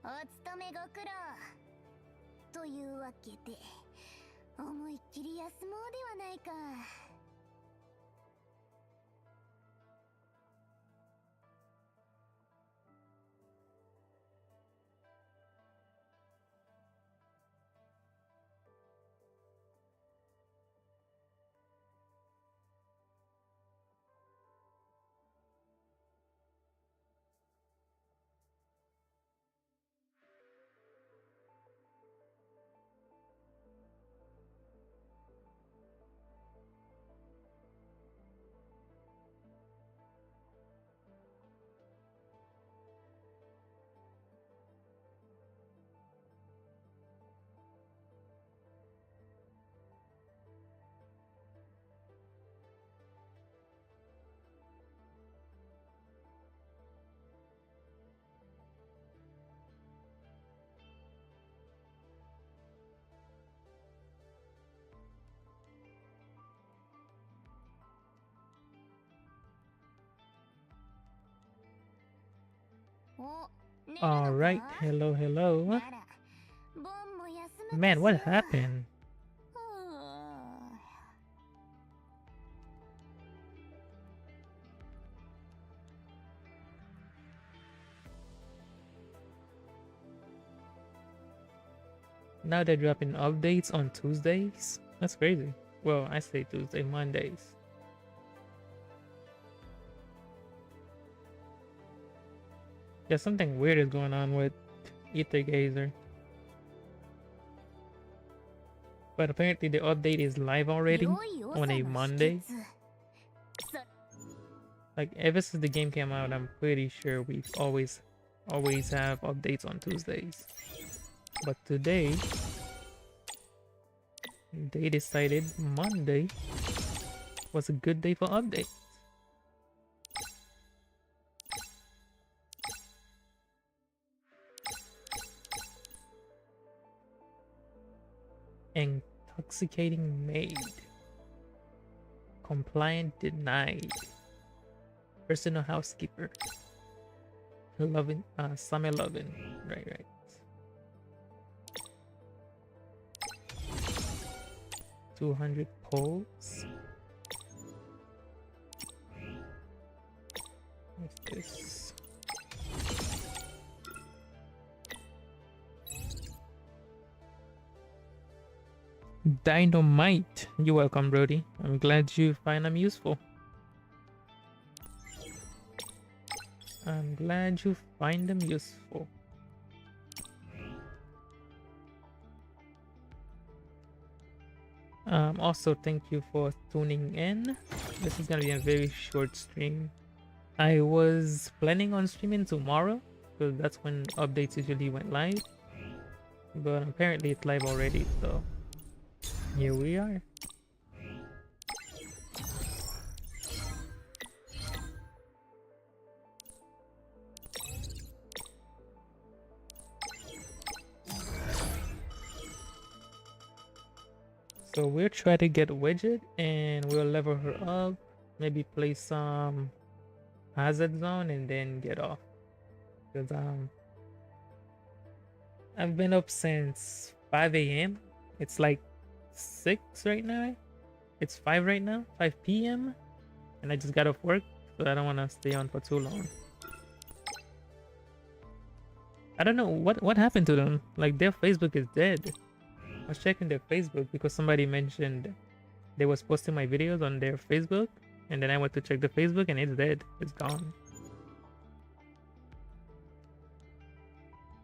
お勤めご苦労。というわけで、思いっきり休もうではないか。Alright, hello. Man, what happened? Now they're dropping updates on Tuesdays? That's crazy. Well, I say Tuesday, Mondays. Yeah, something weird is going on with Aether Gazer. But apparently the update is live already on a Monday. Like ever since the game came out, I'm pretty sure we've always have updates on Tuesdays. But today they decided Monday was a good day for updates. Intoxicating maid. Compliant denied. Personal housekeeper. Loving summer loving. Right. 200 polls. What's this? Dynamite. You're welcome, Brody. I'm glad you find them useful. I'm glad you find them useful. Also, thank you for tuning in. This is gonna be a very short stream. I was planning on streaming tomorrow because that's when updates usually went live, but apparently it's live already, so here we are. So we'll try to get Wadjet and we'll level her up, maybe play some hazard zone and then get off. Because I've been up since 5 a.m. It's like 6 right now. It's 5 right now, 5 p.m. and I just got off work, so I don't want to stay on for too long. I don't know what happened to them. Like their Facebook is dead. I was checking their Facebook because somebody mentioned they was posting my videos on their Facebook, and then I went to check the Facebook and it's dead. It's gone.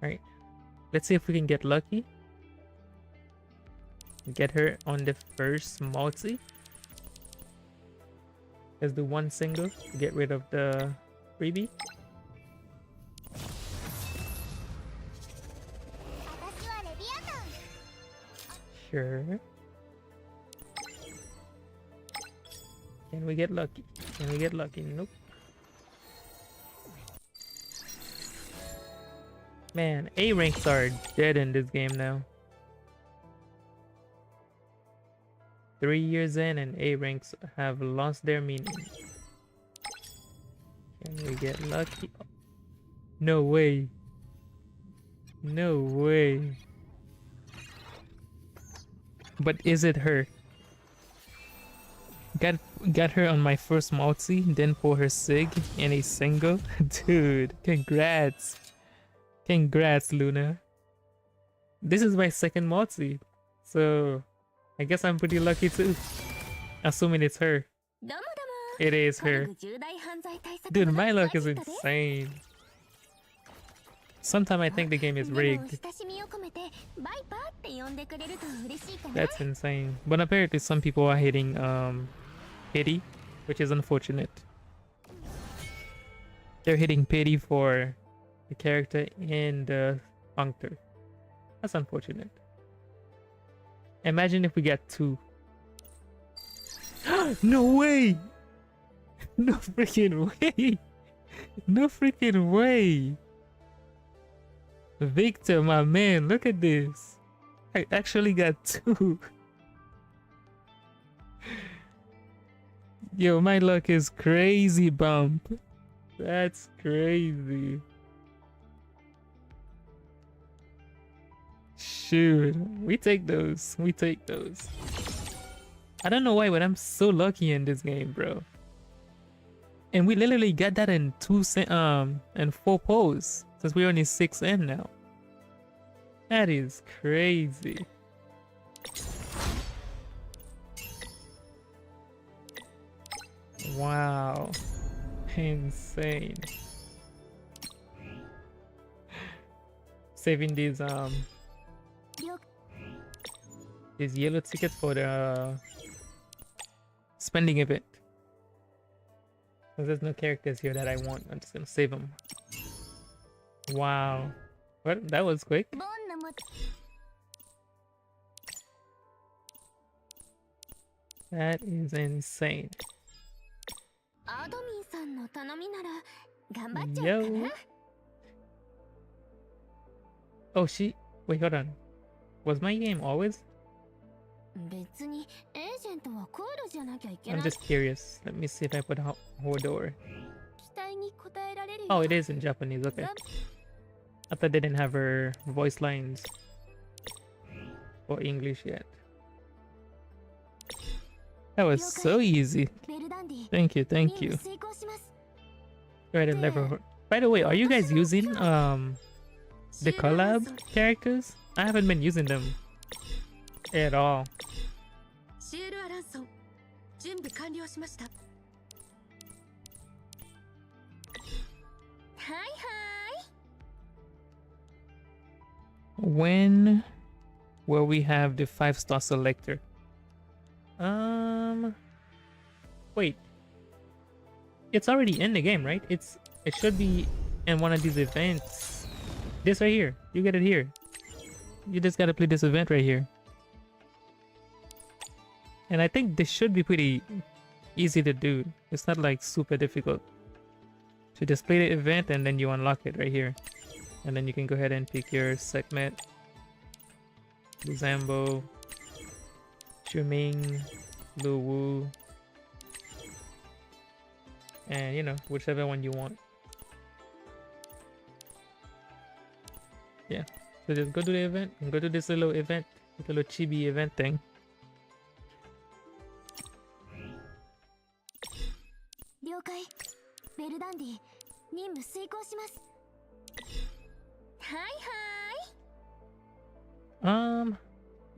Alright. Let's see if we can get lucky. Get her on the first multi. Let's do one single to get rid of the freebie. Sure. Can we get lucky? Can we get lucky? Nope. Man, A ranks are dead in this game now. 3 years in and A ranks have lost their meaning. Can we get lucky? No way. No way. But is it her? Got her on my first multi, then pull her sig in a single. Dude, congrats. Congrats, Luna. This is my second multi, so I guess I'm pretty lucky too. Assuming it's her. It is her. Dude, my luck is insane. Sometimes I think the game is rigged. That's insane. But apparently some people are hitting pity, which is unfortunate. They're hitting pity for the character and the puncture. That's unfortunate. Imagine if we get 2. No way! No freaking way! No freaking way! Victor, my man, look at this. I actually got 2. Yo, my luck is crazy, bump. That's crazy. Shoot, we take those. We take those. I don't know why, but I'm so lucky in this game, bro. And we literally got that in 4 pulls, since we're only 6 in now. That is crazy. Wow. Insane. Saving these yellow tickets for the spending event. Because there's no characters here that I want. I'm just gonna save them. Wow. What? That was quick. That is insane. Yo. Oh, she... Wait, hold on. Was my game always? I'm just curious. Let me see if I put Hodor. Oh, it is in Japanese. Okay. I thought they didn't have her voice lines for English yet. That was so easy. Thank you, thank you. Go ahead and level her. By the way, are you guys using the collab characters? I haven't been using them at all. When will we have the 5-star selector? Wait. It's already in the game, right? It should be in one of these events. This right here. You get it here. You just gotta play this event right here. And I think this should be pretty easy to do. It's not like super difficult. So just play the event and then you unlock it right here. And then you can go ahead and pick your segment. Zambo, Chuming, Lu Wu, and you know, whichever one you want. Yeah, so just go to the event and go to this little event, this little chibi event thing.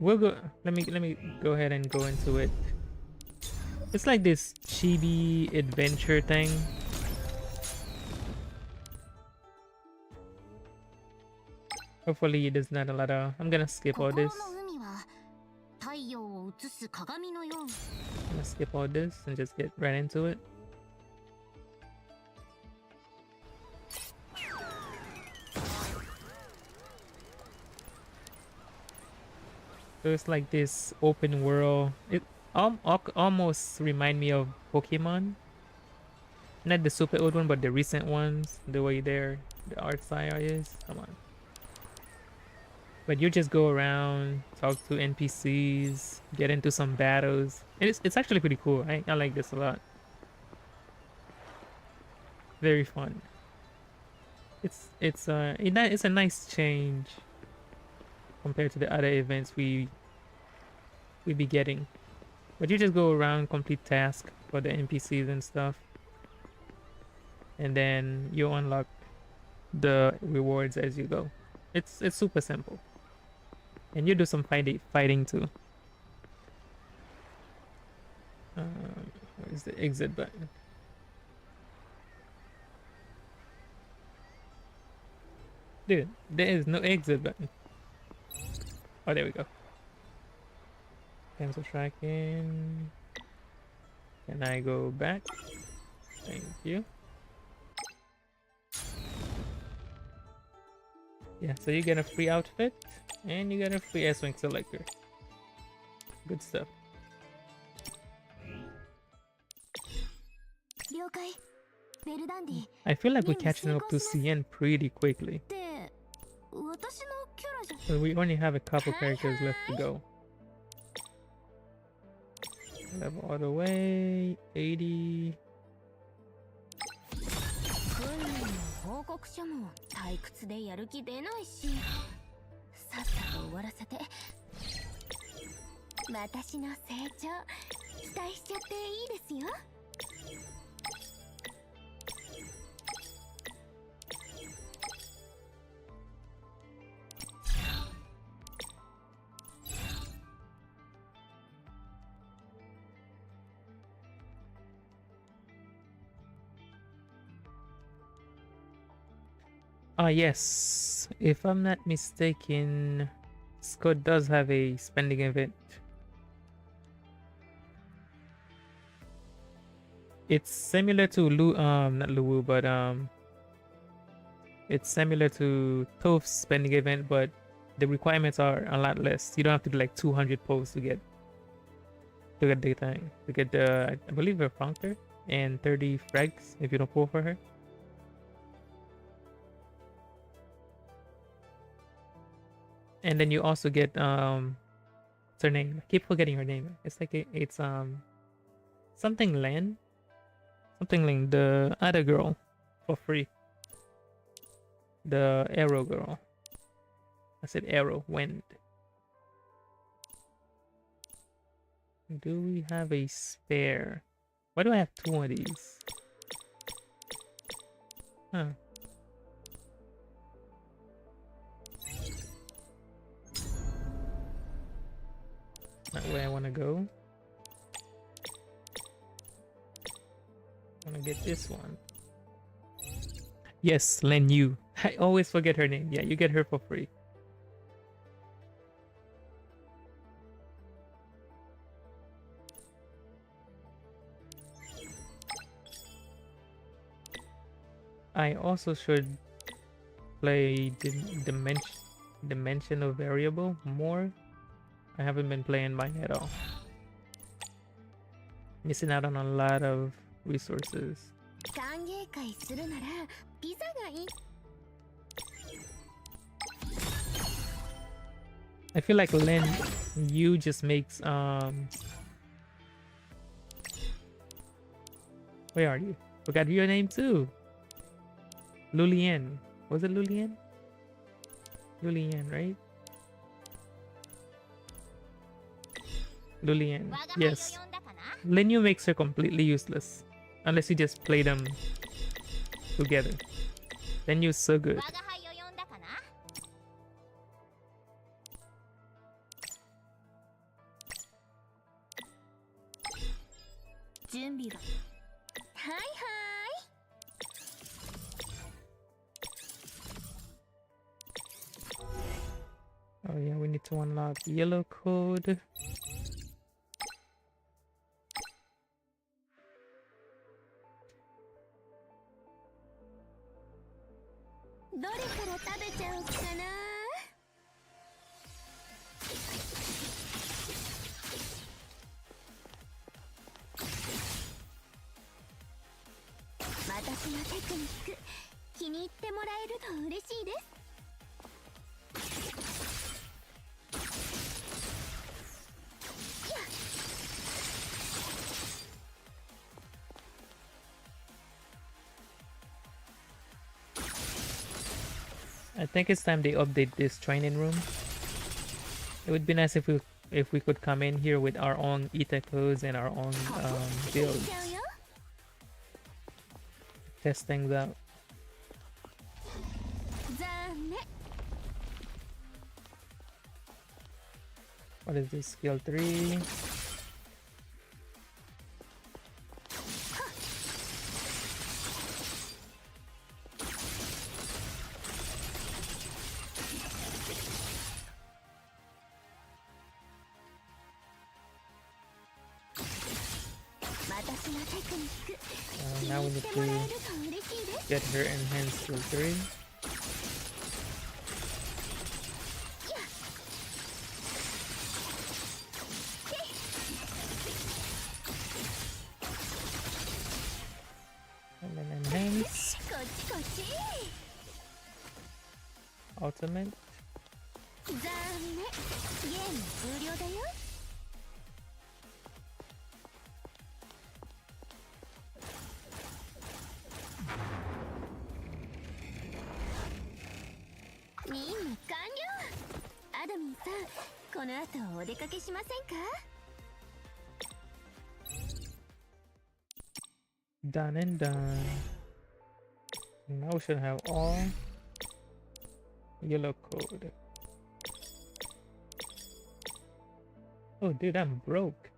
We'll go. Let me go ahead and go into it. It's like this chibi adventure thing. Hopefully there's not a lot of... I'm gonna skip all this. I'm gonna skip all this and just get right into it. So it's like this open world. It almost remind me of Pokemon. Not the super old one, but the recent ones. The way the art style is. Come on. But you just go around, talk to NPCs, get into some battles. It's actually pretty cool. I like this a lot. Very fun. It's a nice change compared to the other events we be getting. But you just go around, complete tasks for the NPCs and stuff, and then you unlock the rewards as you go. It's super simple, and you do some fighting too. Where's the exit button? Dude, there is no exit button. Oh, there we go. Cancel tracking. Can I go back? Thank you. Yeah, so you get a free outfit and you get a free S-Wing selector. Good stuff. I feel like we're catching up to CN pretty quickly. But we only have a couple characters left to go. Level all the way, 80. Yes, if I'm not mistaken, Scott does have a spending event. It's similar to not Luwu, but it's similar to Toph's spending event, but the requirements are a lot less. You don't have to do like 200 posts to get the thing, to get the, I believe, her Funker, and 30 frags if you don't pull for her. And then you also get what's her name? I keep forgetting her name. It's like it's something Lan, something like the other girl for free. The arrow girl. I said arrow, wind. Do we have a spare? Why do I have two of these? Huh. Not where I want to go. I want to get this one. Yes, Len Yu. I always forget her name. Yeah, you get her for free. I also should play dimensional variable more. I haven't been playing mine at all. Missing out on a lot of resources. I feel like Len Yu just makes where are you? Forgot your name too. Lulien. Was it Lulien? Lulien, right? Lulien. Yes. Len Yu makes her completely useless. Unless you just play them together. Len Yu's so good. Oh yeah, we need to unlock yellow code. I think it's time they update this training room. It would be nice if we could come in here with our own Aether codes and our own builds. Test things out. What is this? Skill 3. Now we need to get her enhanced skill 3. And then enhance. Ultimate. Done and done. Now we should have all yellow code. Oh dude, I'm broke.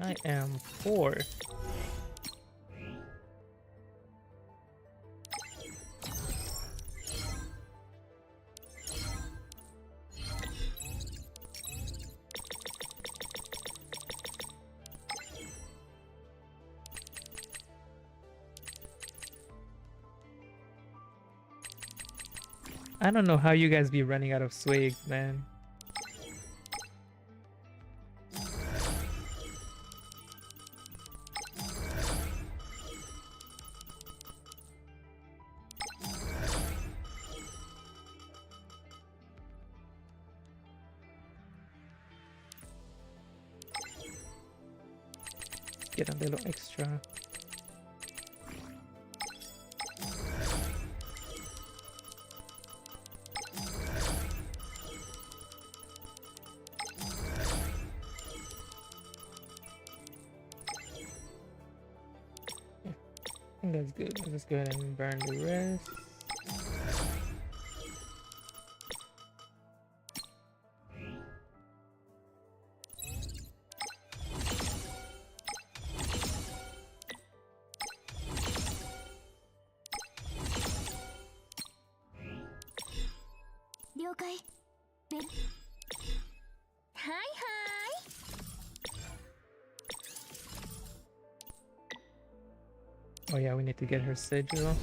I am poor. I don't know how you guys be running out of swigs, man. Get a little extra. That's good. Let's just go ahead and burn the rest. Oh yeah, we need to get her sigil.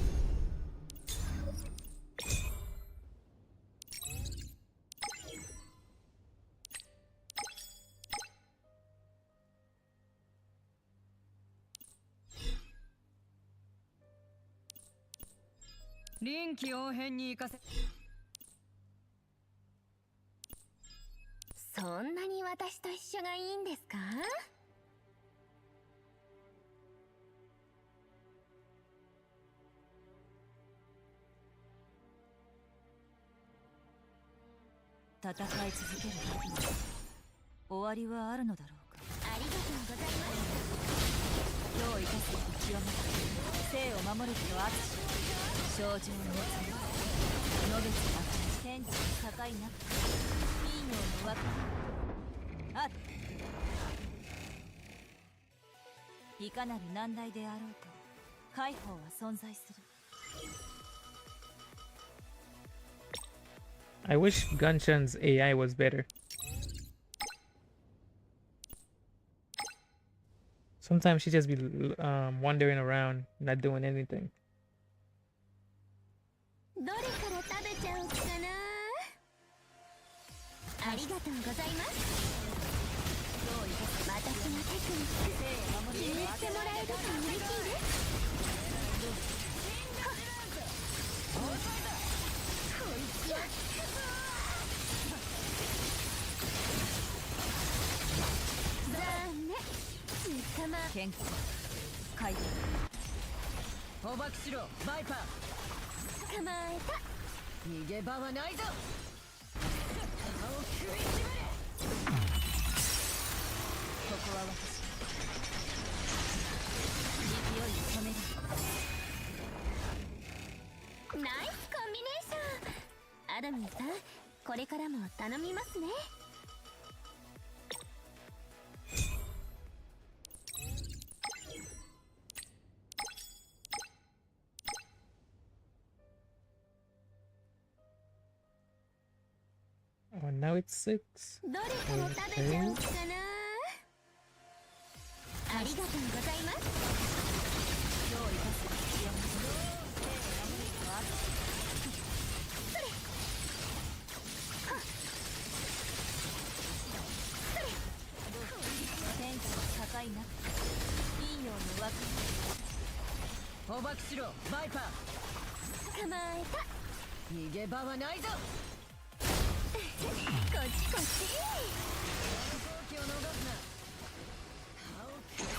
I wish Gunshan's AI was better. Sometimes she just be wandering around, not doing anything. 捕獲しろバイパー。捕まえた。逃げ場はないぞ。顔を食いしばれ。ここは私。勢いを止める。ナイスコンビネーション。アダミンさん、これからも頼みますね。Oh, now it's 6. どれから食べちゃおうかな。ありがとうございます。どういたす必要もそれ。はっ。それ。天気の高いな。陰陽の枠。捕獲しろバイパー。捕まえた。逃げ場はないぞ。こっちこっち。飛行機を逃すな。顔を食いし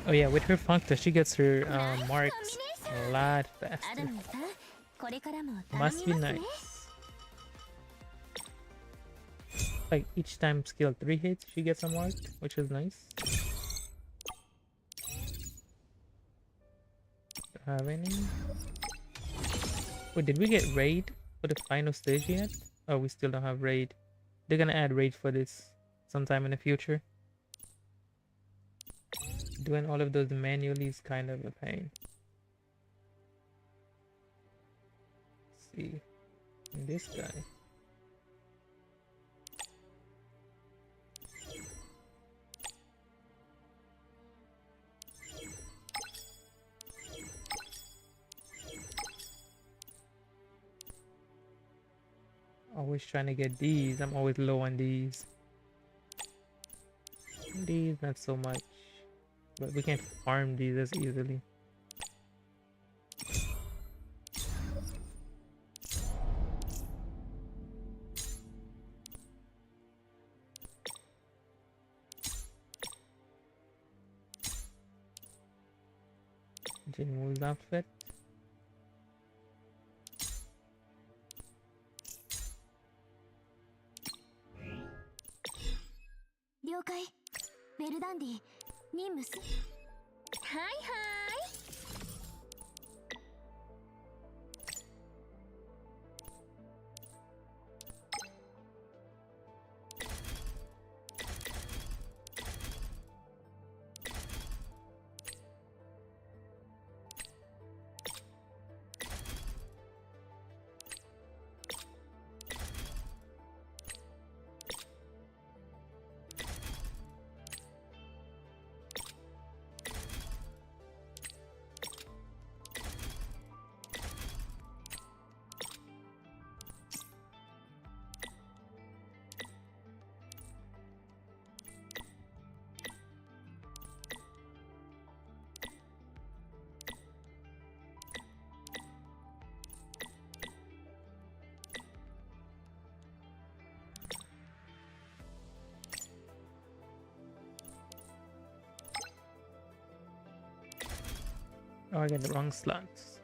ばれ。 Oh yeah, with her Functa, she gets her marks a lot アダ faster. ミンさん、これからも頼み Must be ますね。 nice. Like each time skill 3 hits, she gets a mark, which is nice. Have any? Wait, did we get raid for the final stage yet? Oh, we still don't have raid. They're gonna add raid for this sometime in the future. Doing all of those manually is kind of a pain. Let's see. And this guy. Always trying to get these. I'm always low on these. These, not so much. But we can't farm these as easily. Jinwoo's outfit. 了解。ベルダンディ、任務す。はいはい。Oh, I got the wrong slots.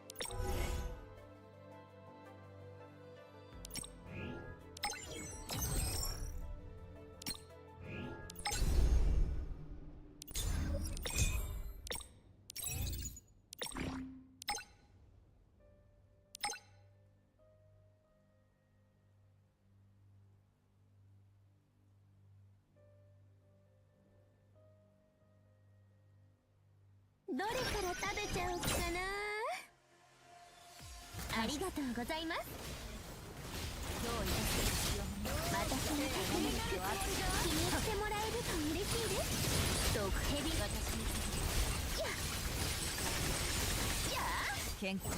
どれから食べちゃおうかな。ありがとうございます。どういたす必要も私のテクニック気に入ってもらえると嬉しいです。毒蛇、私にやや健康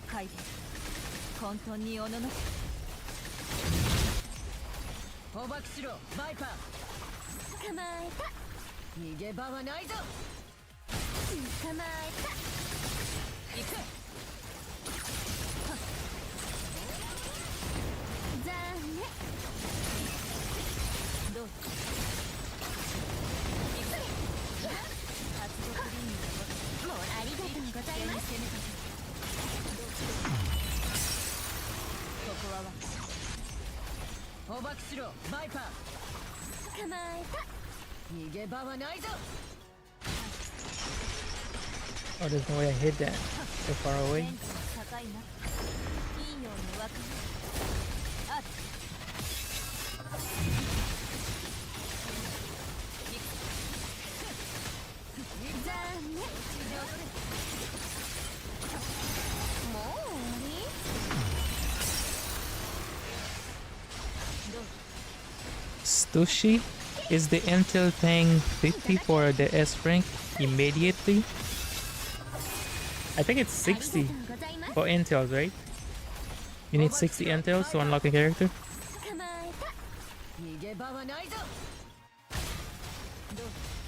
回復混沌におののく。捕獲しろバイパー。捕まえた。逃げ場はないぞ。捕まえた。行く。残念。捕獲しろバイパー。捕まえた。逃げ場はないぞ。 Oh, there's no way I hit that. So far away. 天地の境なき陰陽の枠あっ。残念。もう終わり？ Stushi, is the intel thing 50 for the S rank immediately? I think it's 60 for intels, right? You need 60 intels to unlock a character? 捕まえた。逃げ場はないぞ。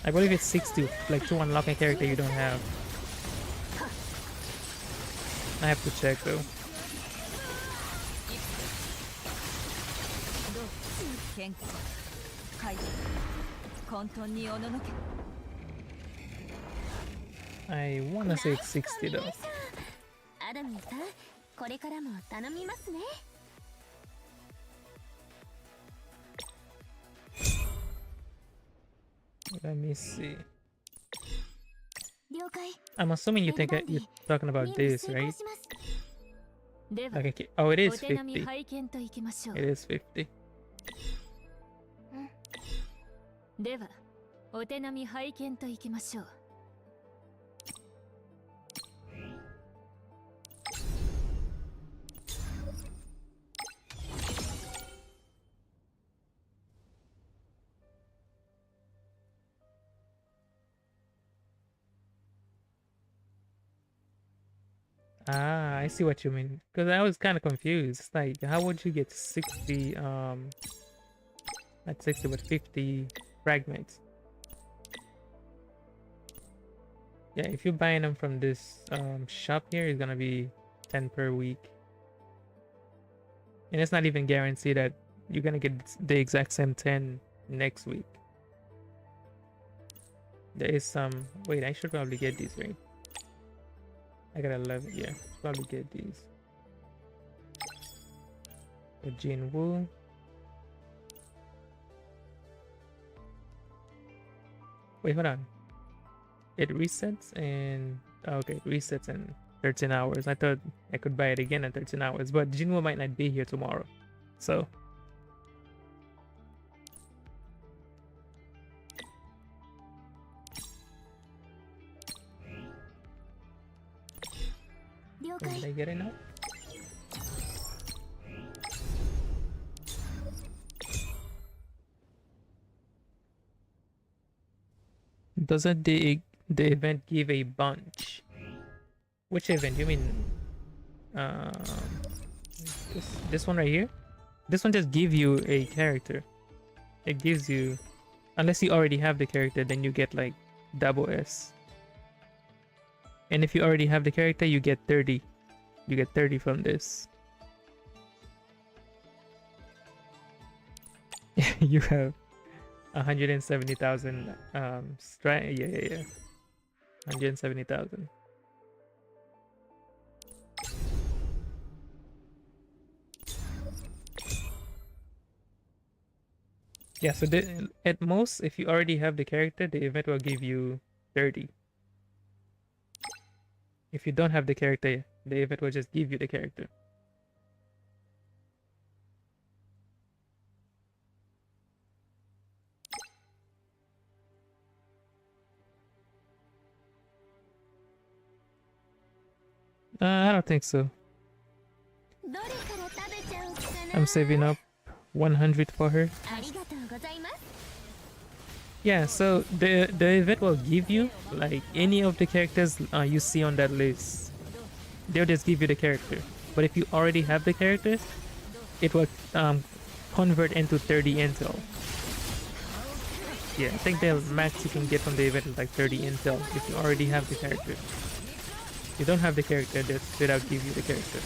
I believe it's 60, like to unlock a character you don't have. I have to check though. 健康回復混沌におののけ。 I wanna say it's 60 though. アダムさん、これからも頼みますね。 Let me see. 了解。 I'm assuming you think you're talking about this, right? では Like, oh, it お is 手並み 50. 拝見といきましょう。 It is 50. ではお手並み拝見といきましょう。 Ah, I see what you mean. Because I was kind of confused. Like, how would you get 60, not 60, but 50 fragments? Yeah, if you're buying them from this shop here, it's gonna be 10 per week. And it's not even guaranteed that you're gonna get the exact same 10 next week. There is some... Wait, I should probably get these, right? I got 11, yeah. Probably get these. The Jin Woo. Wait, hold on. It resets and... Okay, it resets in 13 hours. I thought I could buy it again in 13 hours, but Jin Woo might not be here tomorrow. So... Did I get it now? Doesn't the event give a bunch? Which event? You mean this one right here? This one just gives you a character. It gives you, unless you already have the character, then you get like double S. And if you already have the character, you get 30. You get 30 from this. You have 170,000 strike. Yeah. 170,000. Yeah, so at most, if you already have the character, the event will give you 30. If you don't have the character, the event will just give you the character. I don't think so. I'm saving up 100 for her. Yeah, so the event will give you like any of the characters you see on that list. They'll just give you the character. But if you already have the character, it will convert into 30 intel. Yeah, I think the max you can get from the event is like 30 intel if you already have the character. If you don't have the character, they'll give you the character.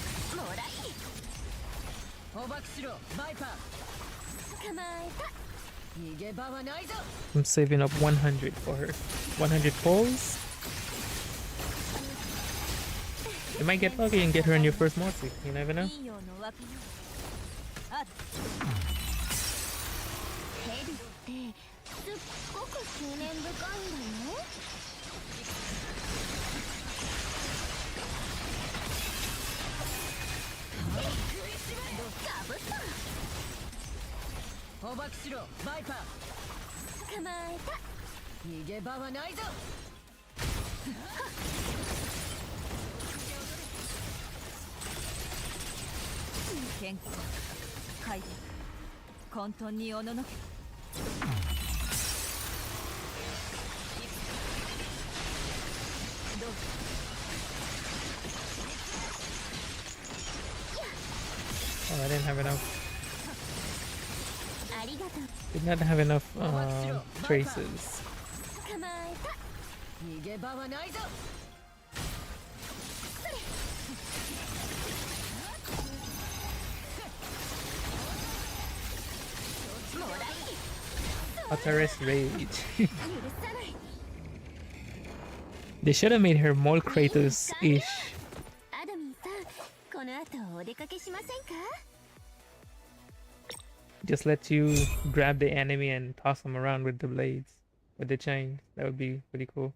I'm saving up 100 for her. 100 pulls. You might get lucky and get her in your first multi. You never know. ってすっごく執念深いんだよ。ガブッと捕獲しろバイパー。捕まえた。逃げ場はないぞ。健康回復混沌におののけ。どうぞ。 Oh, I didn't have enough. ありがとう。 Did not have enough traces. 捕まえた。逃げ場はないぞ。もらい。 Utterest rage. 許さない。 They should have made her more Kratos-ish. アドミンさん、この後お出かけしませんか？ Just let you grab the enemy and toss them around with the blades, with the chains. That would be pretty cool.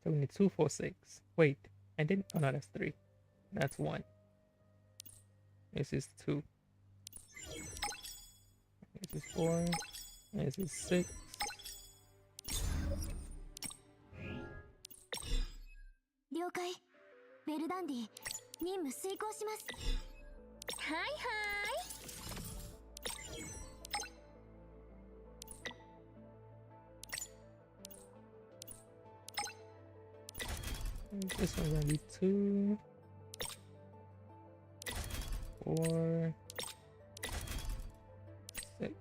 So we need 2, 4, 6. Wait, I didn't. Oh no, that's 3. That's 1. This is 2. This is 4. This is 6. 了解。ベルダンディ、任務遂行します。はいはい。 This one's gonna be 2, 4, 6.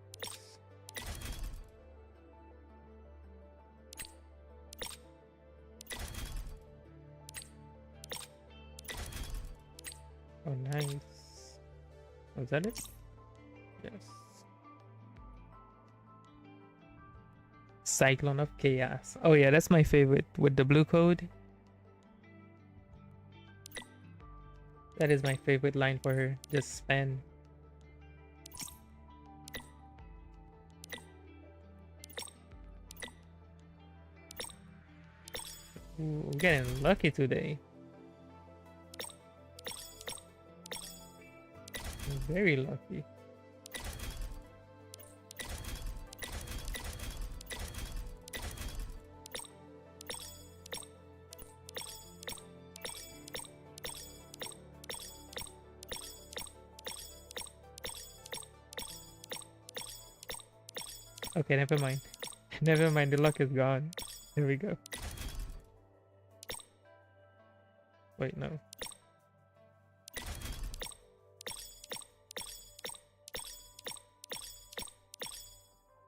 Oh, nice. Was that it? Yes. Cyclone of Chaos. Oh yeah, that's my favorite with the blue code. That is my favorite line for her. Just spam. Ooh, we're getting lucky today. Very lucky. Okay, never mind. Never mind, the luck is gone. There we go. Wait, no.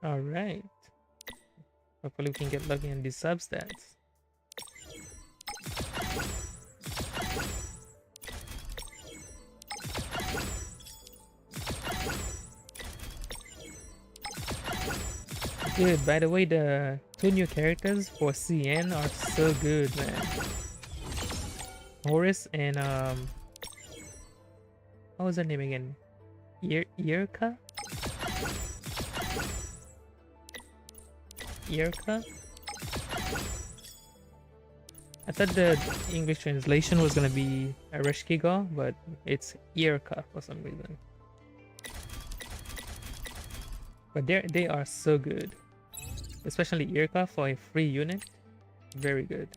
Alright. Hopefully we can get lucky on these substats. Dude, by the way, the 2 new characters for CN are so good, man. Horus and what was her name again? Irka? Irka? I thought the English translation was gonna be Ereshkigal, but it's Irka for some reason. But they are so good. Especially Irka for a free unit. Very good.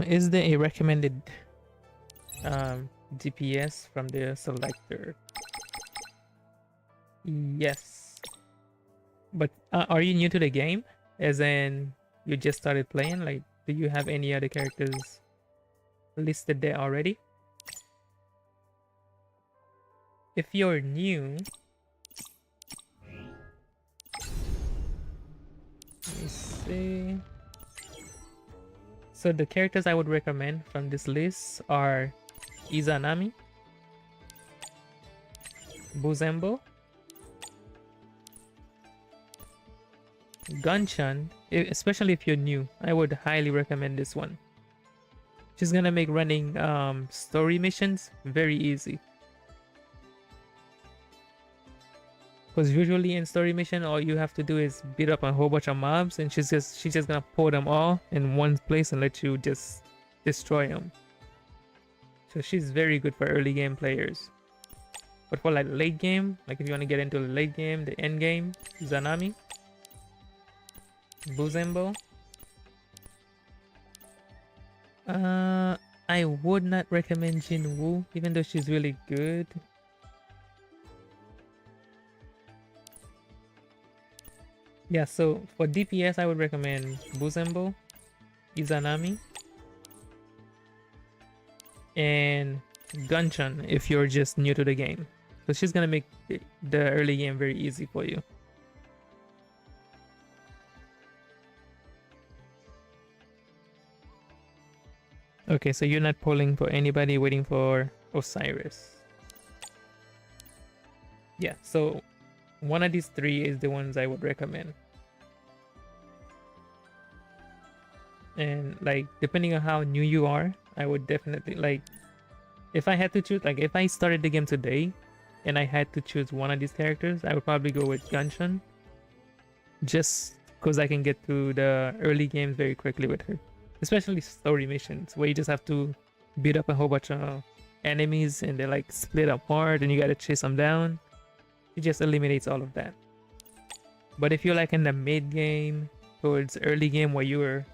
Is there a recommended DPS from the selector? Yes. But are you new to the game? As in, you just started playing? Like, do you have any other characters listed there already? If you're new, let me see. So the characters I would recommend from this list are Izanami, Buzembo, Gunchan. Especially if you're new, I would highly recommend this one. She's gonna make running story missions very easy. Because usually in story mission, all you have to do is beat up a whole bunch of mobs, and she's just gonna pull them all in one place and let you just destroy them. So she's very good for early game players. But for like late game, like if you want to get into the late game, the end game, Izanami, Buzembo. I would not recommend Jinwoo, even though she's really good. Yeah, so for DPS, I would recommend Buzembo, Izanami, and Gunchan if you're just new to the game. So she's gonna make the early game very easy for you. Okay, so you're not polling for anybody, waiting for Osiris. Yeah, so one of these three is the ones I would recommend. And like, depending on how new you are, I would definitely, like, if I had to choose, like if I started the game today and I had to choose one of these characters, I would probably go with Gunshan. Just because I can get through the early games very quickly with her. Especially story missions where you just have to beat up a whole bunch of enemies and they're like split apart and you gotta chase them down. It just eliminates all of that. But if you're like in the mid game towards early game where you're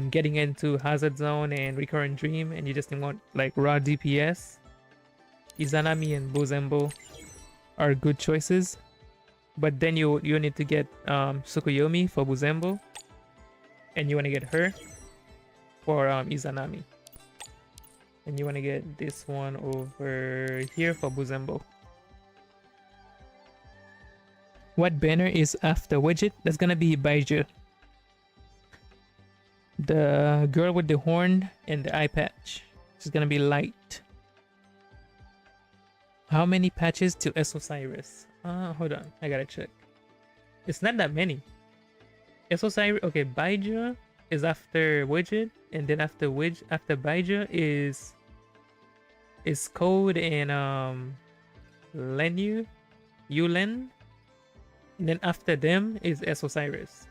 getting into Hazard Zone and Recurrent Dream and you just want like raw DPS, Izanami and Buzembo are good choices. But then you need to get Tsukuyomi for Buzembo, and you want to get her for Izanami, and you want to get this one over here for Buzembo. What banner is after Wadjet? That's gonna be Baiju, the girl with the horn and the eye patch. She's gonna be light. How many patches to S Osiris? Hold on, I gotta check. It's not that many. S Osiris, okay, Baiju is after Wadjet, and then after Baiju is Code and Yulen, and then after them is S Osiris.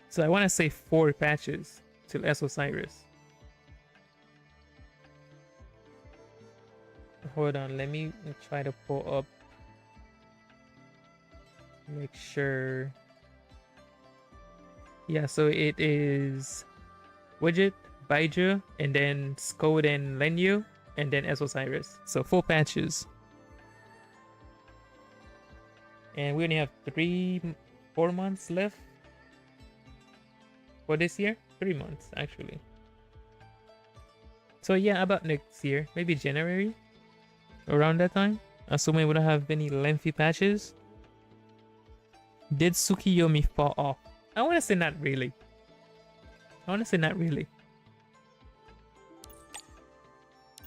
So I want to say 4 patches till S Osiris. Hold on, let me try to pull up, make sure. Yeah, so it is Wadjet, Baiju, and then Skod and Lenyu, and then S Osiris. So 4 patches. And we only have 4 months left for this year. 3 months actually. So yeah, about next year, maybe January, around that time, assuming we don't have any lengthy patches. Did Tsukuyomi fall off? I want to say not really.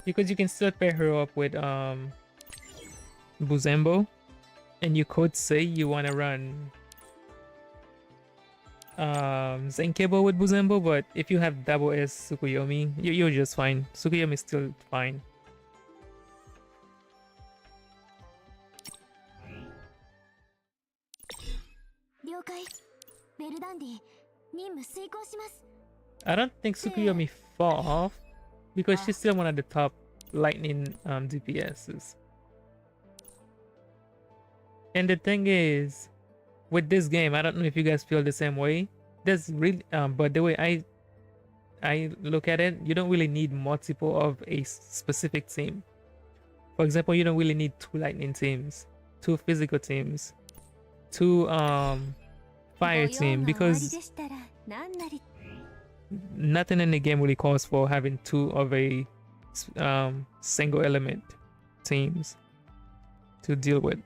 Because you can still pair her up with Buzembo, and you could say you want to run Zenkebo with Buzembo, but if you have double S Tsukuyomi, you're just fine. Tsukuyomi is still fine. I don't think Tsukuyomi fall off because she's still one of the top lightning DPSs. And the thing is, with this game, I don't know if you guys feel the same way. There's really, but the way I look at it, you don't really need multiple of a specific team. For example, you don't really need 2 lightning teams, 2 physical teams, 2 fire team, because nothing in the game really calls for having two of a single element teams to deal with.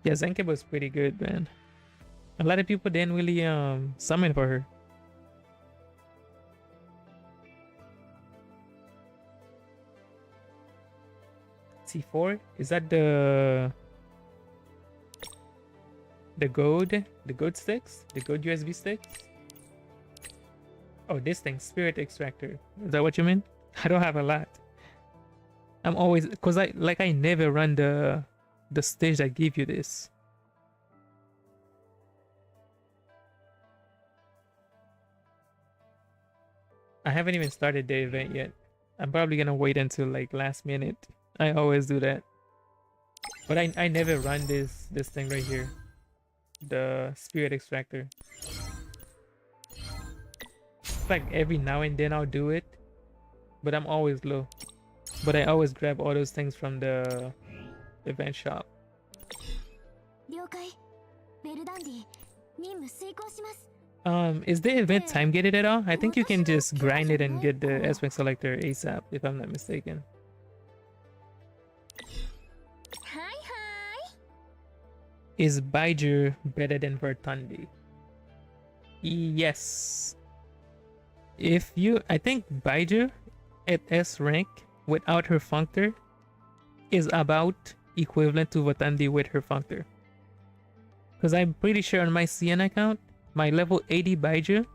Yeah, Zenke was pretty good, man. A lot of people didn't really summon for her. T4? Is that the gold sticks? The gold USB sticks? Oh, this thing, spirit extractor. Is that what you mean? I don't have a lot. I'm always, cause I never run the stage that give you this. I haven't even started the event yet. I'm probably gonna wait until like last minute. I always do that. But I never run this thing right here. The spirit extractor. Like every now and then I'll do it. But I'm always low. But I always grab all those things from the event shop. Is the event time gated at all? I think you can just grind it and get the aspect selector ASAP, if I'm not mistaken. Is Baijer better than Vertundi? Yes. I think Baijer at S rank without her functor is about equivalent to Vertundi with her functor. Because I'm pretty sure on my CN account, my level 80 Baijer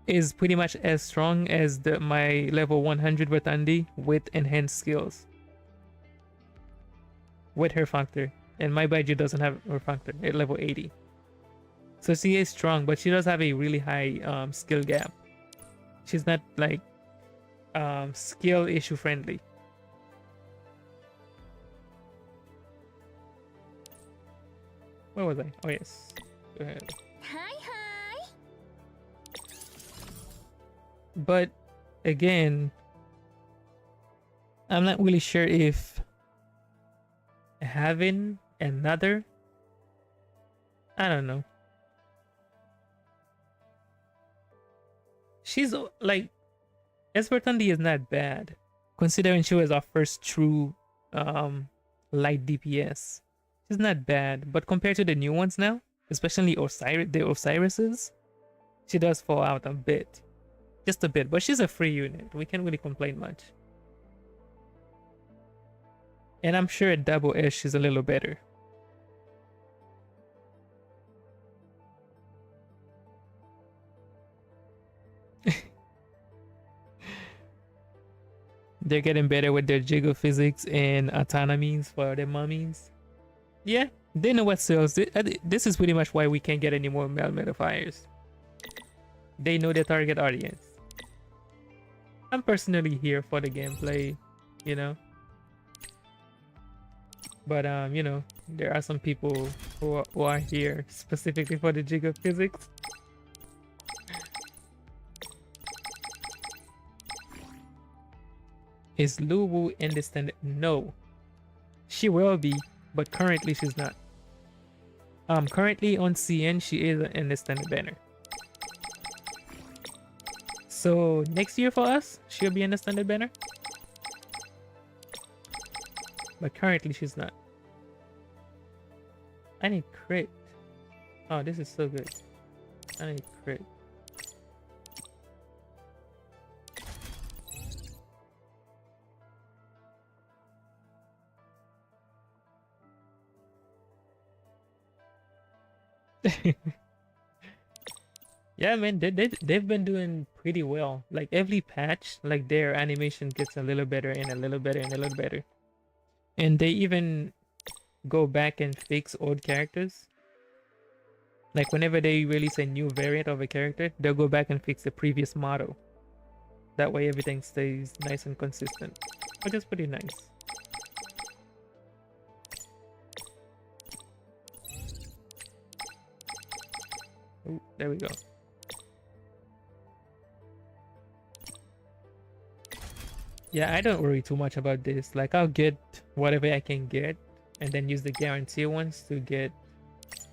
is pretty much as strong as my level 100 Vertundi with enhanced skills. With her functor. And my Baijer doesn't have her functor at level 80. So she is strong, but she does have a really high skill gap. She's not like skill issue friendly. Where was I? Oh yes. Go ahead. But again, I'm not really sure if having another, I don't know. She's like, Espertundi is not bad, considering she was our first true light DPS. She's not bad, but compared to the new ones now, especially the Osiris's, she does fall out a bit. Just a bit, but she's a free unit. We can't really complain much. And I'm sure at double S she's a little better. They're getting better with their jiggle physics and autonomies for their mummies. Yeah, they know what sells. This is pretty much why we can't get any more male metafiers. They know their target audience. I'm personally here for the gameplay, you know. But you know, there are some people who are here specifically for the jiggle physics. Is Luwu in the standard? No. She will be, but currently she's not. Currently on CN she is in the standard banner. So next year for us, she'll be in the standard banner. But currently she's not. I need crit. Oh, this is so good. I need crit. Yeah, man, they've been doing pretty well. Like every patch, like their animation gets a little better and a little better and a little better. And they even go back and fix old characters. Like whenever they release a new variant of a character, they'll go back and fix the previous model. That way everything stays nice and consistent, which is pretty nice. Ooh, there we go. Yeah, I don't worry too much about this. Like, I'll get whatever I can get and then use the guarantee ones to get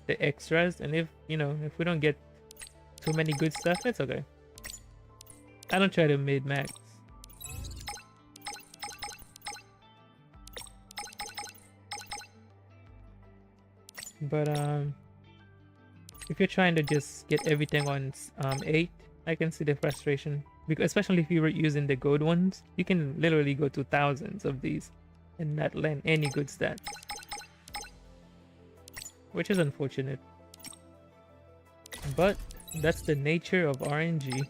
the extras. And if, you know, if we don't get too many good stuff, it's okay. I don't try to mid-max. But if you're trying to just get everything on 8, I can see the frustration. Because especially if you were using the gold ones, you can literally go to thousands of these and not land any good stats. Which is unfortunate. But that's the nature of RNG.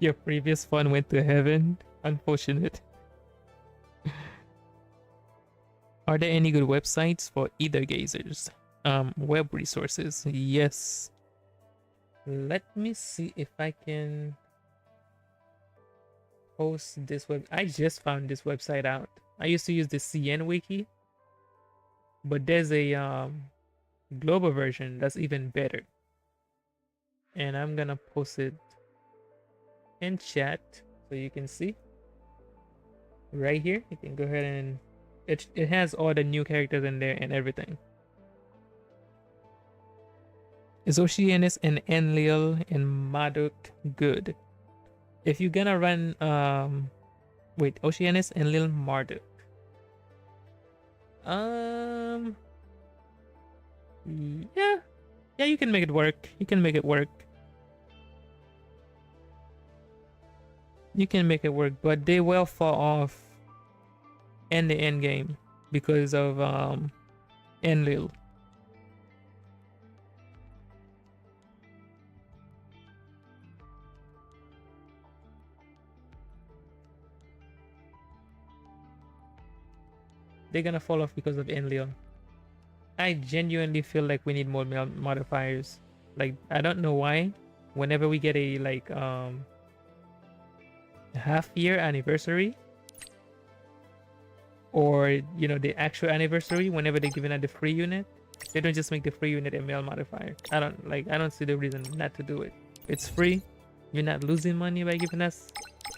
Your previous fun went to heaven. Unfortunate. Are there any good websites for Aether Gazers? Web resources. Yes. Let me see if I can post this web. I just found this website out. I used to use the CN wiki, but there's a global version that's even better. And I'm gonna post it in chat so you can see. Right here, you can go ahead and it has all the new characters in there and everything. Is Oceanus and Enlil and Marduk good? If you're gonna run wait, Oceanus, Enlil, Marduk. Yeah. Yeah, you can make it work. You can make it work. You can make it work, but they will fall off in the end game because of Enlil. They're gonna fall off because of Enlil. I genuinely feel like we need more modifiers. Like, I don't know why. Whenever we get a like half-year anniversary, or you know, the actual anniversary, whenever they're giving out the free unit, they don't just make the free unit a male modifier. I don't see the reason not to do it. It's free. You're not losing money by giving us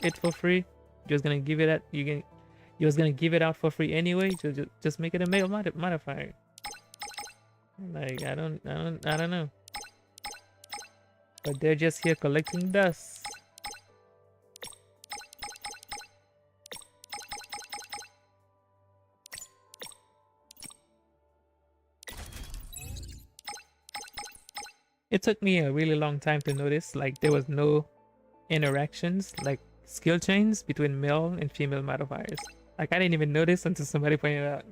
it for free. You're just gonna give it at you're just gonna give it out for free anyway. So just make it a male modifier. Like, I don't know. But they're just here collecting dust. It took me a really long time to notice, like, there was no interactions, like skill chains between male and female modifiers. Like, I didn't even notice until somebody pointed it out.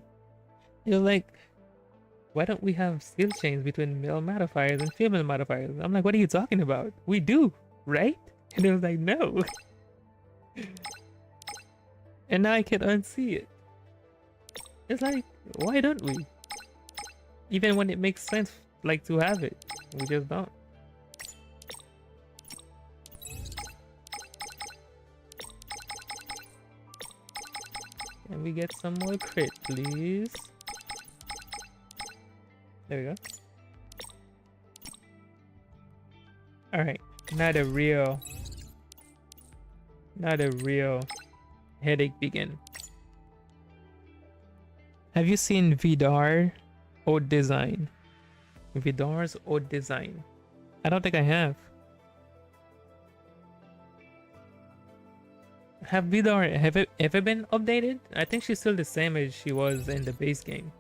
You're like, why don't we have skill chains between male modifiers and female modifiers? I'm like, what are you talking about? We do, right? And it was like, no. And now I can unsee it. It's like, why don't we? Even when it makes sense, like, to have it, we just don't. Can we get some more crit, please? There we go. Alright, not a real headache begin. Have you seen Vidar Old Design? Vidar's Old Design. I don't think I have. Have Vidar ever been updated? I think she's still the same as she was in the base game.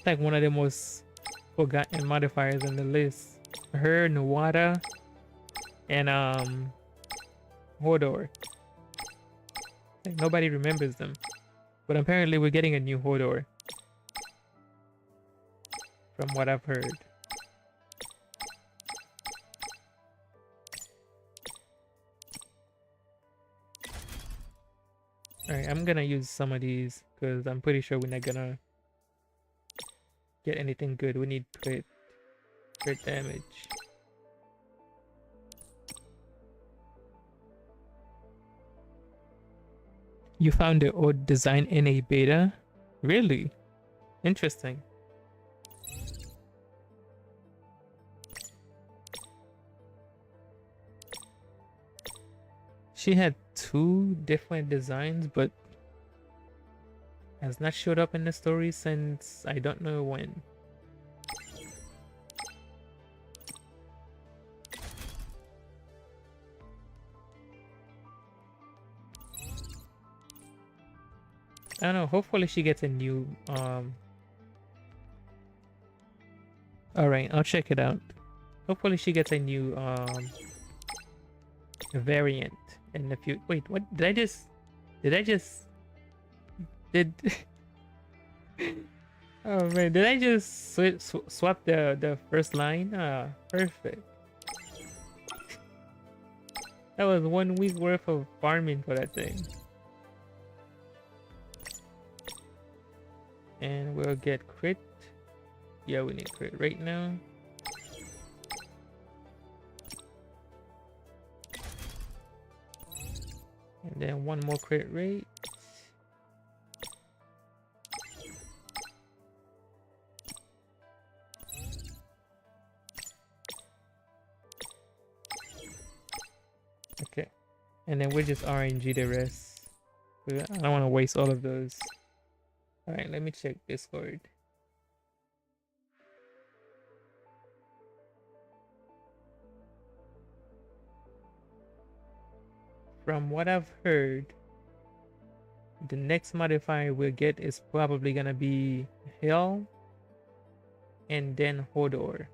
Like one of the most forgotten modifiers in the list. Her, Nuwara, and Hodor. Like, nobody remembers them. But apparently we're getting a new Hodor. From what I've heard. Alright, I'm gonna use some of these because I'm pretty sure we're not gonna get anything good. We need crit damage. You found the old design in a beta? Really? Interesting. She had 2 different designs, but has not showed up in the story since I don't know when. I don't know, hopefully she gets a new alright, I'll check it out. Hopefully she gets a new variant in the future. Wait, what did I just did oh man, did I just swap the first line? Ah, perfect. That was 1 week worth of farming for that thing. And we'll get crit. Yeah, we need crit right now. And then 1 more crit rate. Okay. And then we'll just RNG the rest. I don't want to waste all of those. Alright, let me check Discord. From what I've heard, the next modifier we'll get is probably gonna be Hell and then Hodor.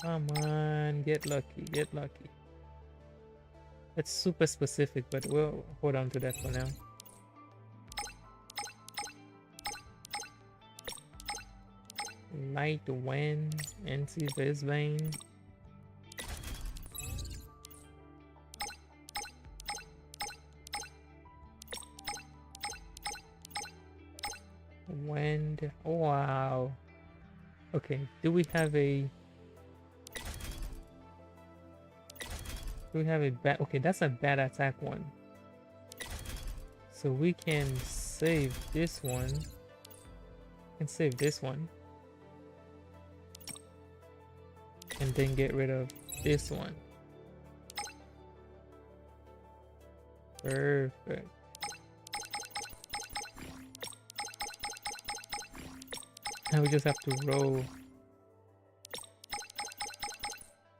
Come on, get lucky, get lucky. It's super specific, but we'll hold on to that for now. Light Wind, NC Visbane. Wind, wow. Okay, do we have a bad, okay, that's a bad attack one. So we can save this one. And save this one. And then get rid of this one. Perfect. Now we just have to roll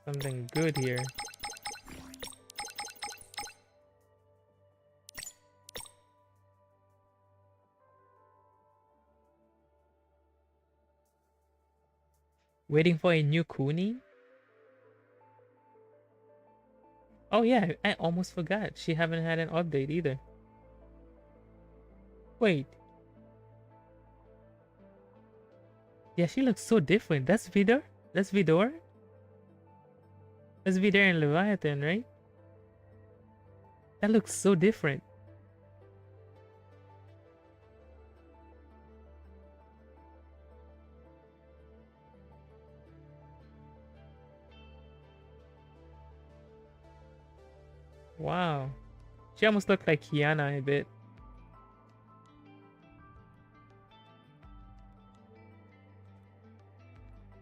something good here. Waiting for a new Kuni? Oh yeah, I almost forgot. She haven't had an update either. Wait. Yeah, she looks so different. That's Vidor? That's Vidor? That's Vidor and Leviathan, right? That looks so different. Wow. She almost looked like Kiana a bit.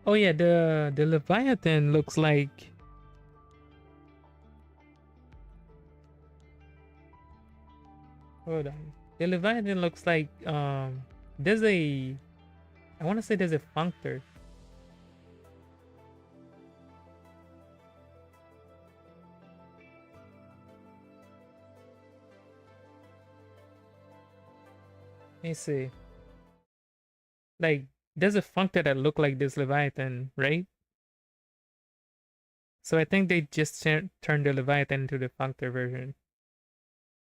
Oh yeah, the Leviathan looks like... Hold on. The Leviathan looks like there's a... I want to say there's a functor. Let me see. Like, there's a functor that look like this Leviathan, right? So I think they just turned the Leviathan into the functor version.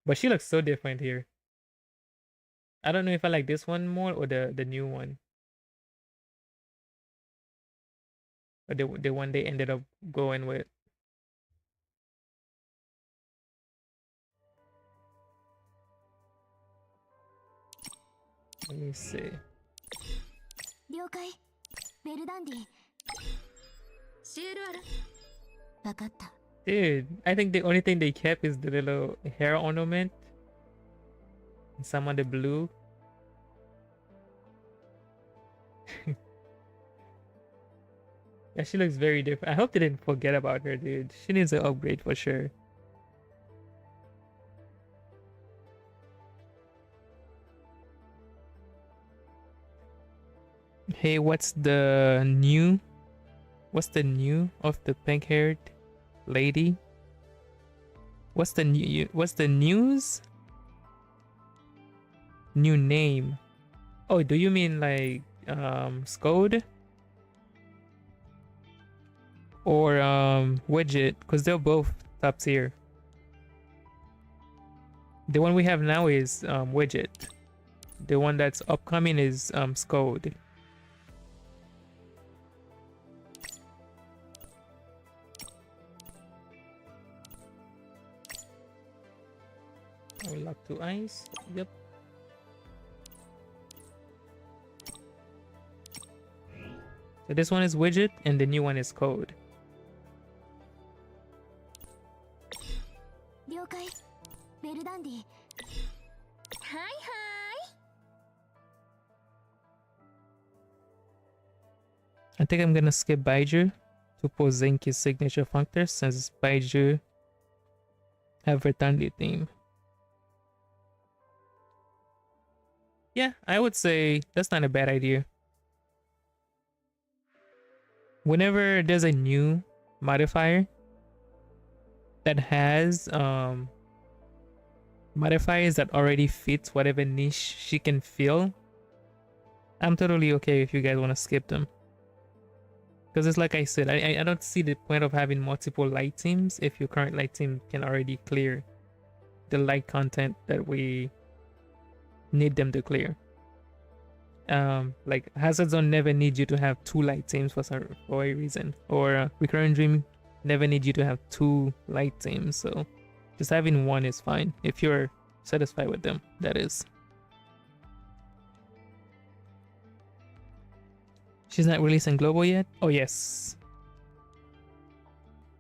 But she looks so different here. I don't know if I like this one more or the new one. Or the one they ended up going with. Let me see. 了解。ベルダンディ。シエルアル。わかった。Dude, I think the only thing they kept is the little hair ornament. And some of the blue. Yeah, she looks very different. I hope they didn't forget about her, dude. She needs an upgrade for sure. Hey, what's the new? What's the new of the pink-haired lady? What's the new? What's the news? New name? Oh, do you mean like Scode? Or Wadjet? Because they're both top tier. The one we have now is Wadjet. The one that's upcoming is Scode. Lock to ice. Yep. So this one is Widget and the new one is Code. 了解。ベルダンディ。はいはい。I think I'm gonna skip Baiju to post Zenki's signature functor since Baiju have returned the theme. Yeah, I would say that's not a bad idea. Whenever there's a new modifier that has modifiers that already fits whatever niche she can fill, I'm totally okay if you guys want to skip them. Because it's like I said, I don't see the point of having multiple light teams if your current light team can already clear the light content that we need them to clear. Like Hazard Zone never needs you to have two light teams for a reason, or Recurrent Dream never needs you to have two light teams, so just having one is fine if you're satisfied with them, that is. She's not releasing global yet? Oh yes.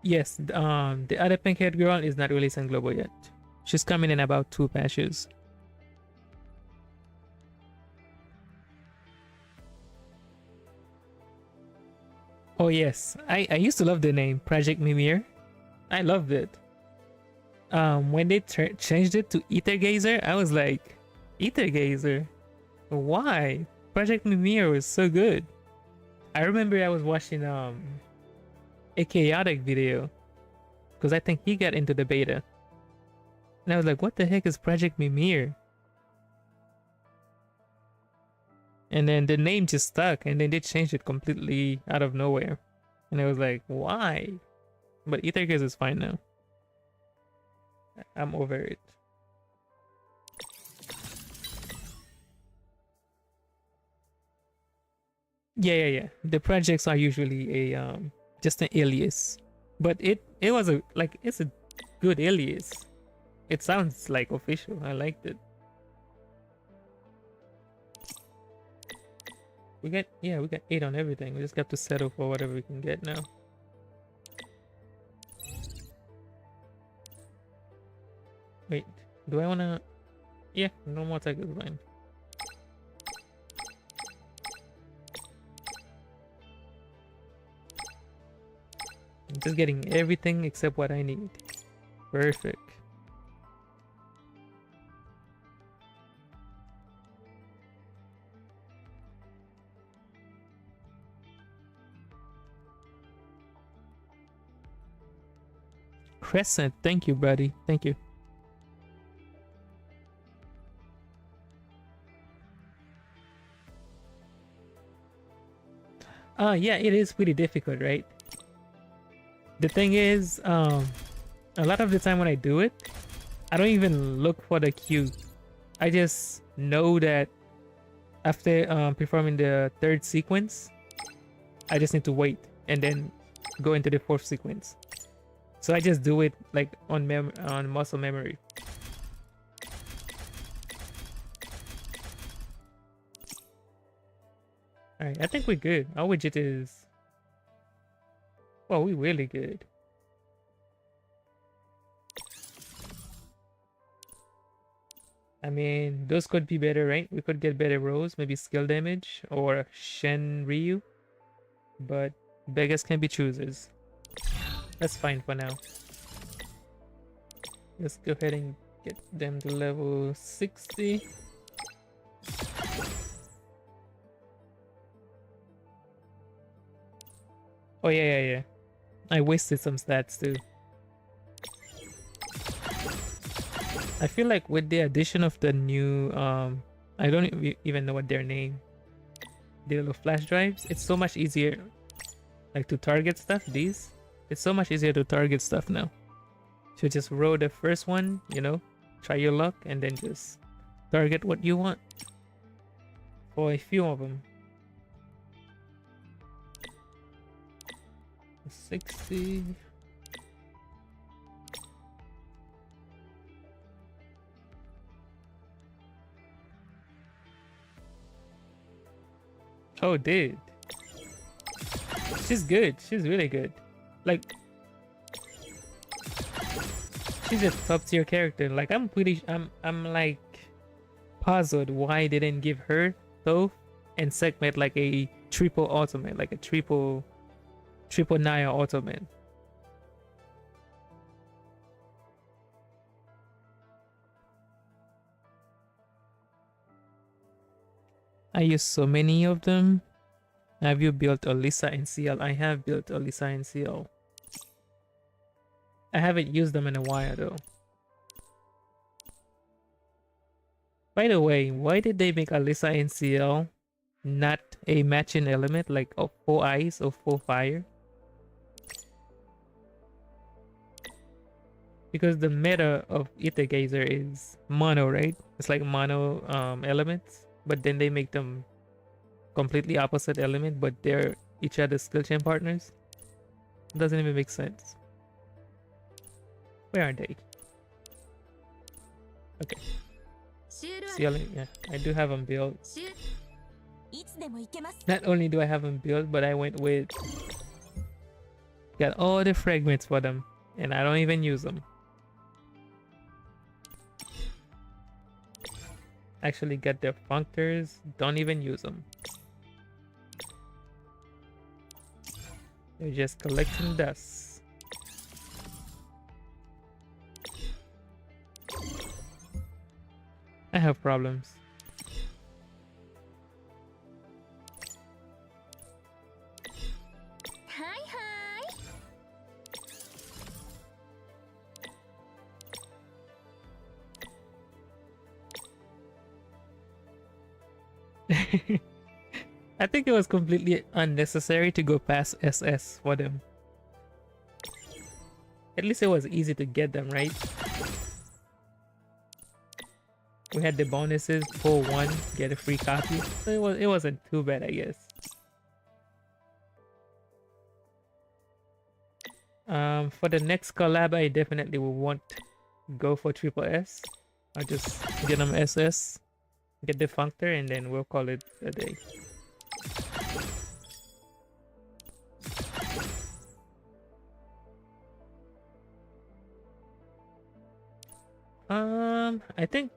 Yes, the other pink-haired girl is not releasing global yet. She's coming in about 2 patches. Oh yes, I used to love the name Project Mimir. I loved it. When they changed it to Aether Gazer, I was like, Aether Gazer? Why? Project Mimir was so good. I remember I was watching a chaotic video because I think he got into the beta. And I was like, what the heck is Project Mimir? And then the name just stuck, and then they changed it completely out of nowhere. And I was like, why? But Aether Gazer is fine now. I'm over it. Yeah. The projects are usually a just an alias, but it was it's a good alias. It sounds like official. I liked it. We got 8 on everything. We just got to settle for whatever we can get now. Wait, do I wanna? Yeah, no more tech is fine. I'm just getting everything except what I need. Perfect. Crescent, thank you, buddy. Thank you. Yeah, it is pretty difficult, right? The thing is, a lot of the time when I do it, I don't even look for the cue. I just know that after performing the 3rd sequence, I just need to wait and then go into the 4th sequence. So I just do it like on muscle memory. Alright, I think we're good. Our widget is... Well, we're really good. I mean, those could be better, right? We could get better rolls, maybe skill damage or Shen Ryu. But beggars can be choosers. That's fine for now. Let's go ahead and get them to level 60. Oh yeah. I wasted some stats too. I feel like with the addition of the new I don't even know what their name. The little flash drives, it's so much easier like to target stuff. It's so much easier to target stuff now. So just roll the first one, you know, try your luck and then just target what you want for a few of them. 60. Oh, dude. She's good. She's really good. Like, she's a top tier character. Like, I'm like puzzled why they didn't give her Toph and Sekhmet like a triple ultimate, like a triple Naya ultimate. I use so many of them. Have you built Alyssa and CL? I have built Alyssa and CL. I haven't used them in a while though. By the way, why did they make Alyssa and CL not a matching element like of 4 ice or 4 fire? Because the meta of Aether Gazer is mono, right? It's like mono elements. But then they make them completely opposite element, but they're each other's skill chain partners. It doesn't even make sense. Where are they? Okay. CL, yeah, I do have them built. Not only do I have them built, but I went with... Got all the fragments for them, and I don't even use them. Actually get their functors, don't even use them. They're just collecting dust. I have problems. I think it was completely unnecessary to go past SS for them. At least it was easy to get them, right? We had the bonuses, pull one, get a free copy. So it wasn't too bad, I guess. For the next collab, I definitely will want to go for triple S. I'll just get them SS. Get the functor and then we'll call it a day. I think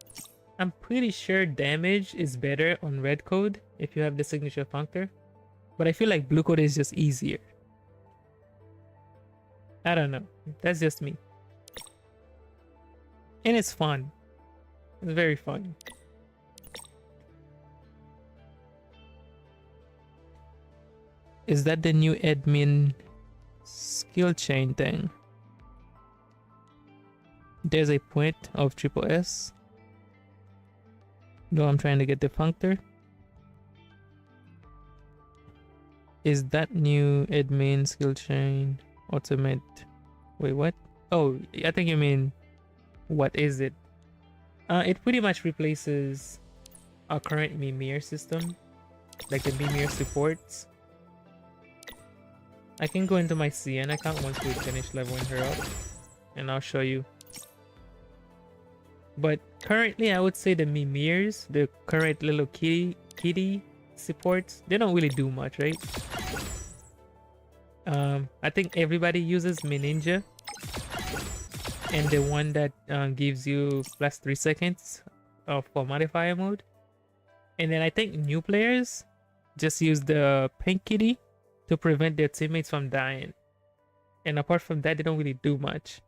I'm pretty sure damage is better on red code if you have the signature functor, but I feel like blue code is just easier. I don't know. That's just me. And it's fun. It's very fun. Is that the new admin skill chain thing? There's a point of triple S. No, I'm trying to get the functor. Is that new admin skill chain ultimate? Wait, what? Oh, I think you mean what is it? It pretty much replaces our current Mimir system, like the Mimir supports. I can go into my CN account once we finish leveling her up, and I'll show you. But currently, I would say the Mimirs, the current little kitty supports, they don't really do much, right? I think everybody uses Mininja, and the one that gives you plus 3 seconds for modifier mode. And then I think new players just use the pink kitty to prevent their teammates from dying. And apart from that, they don't really do much.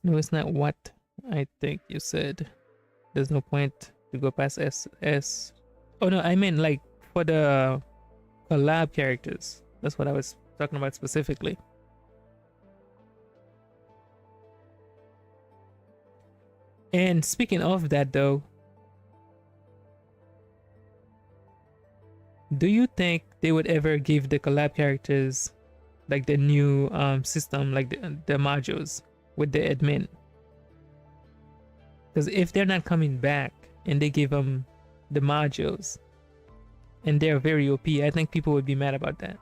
No, it's not what I think you said. There's no point to go past SS. Oh no, I meant like for the collab characters. That's what I was talking about specifically. And speaking of that though, do you think they would ever give the collab characters like the new system, like the modules with the admin? Because if they're not coming back and they give them the modules and they're very OP, I think people would be mad about that.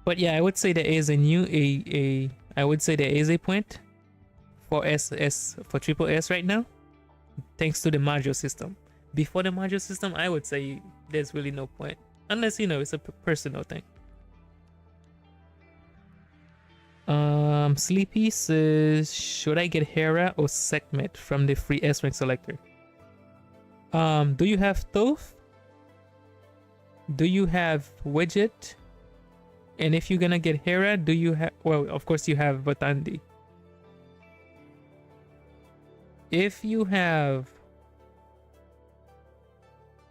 But yeah, I would say there is I would say there is a point for for triple S right now, thanks to the module system. Before the module system, I would say there's really no point, unless it's a personal thing. Sleepy says, should I get Hera or Sekhmet from the free S rank selector? Do you have Thoth? Do you have Wadjet? And if you're gonna get Hera, do you have, well, of course you have Vatandi. If you have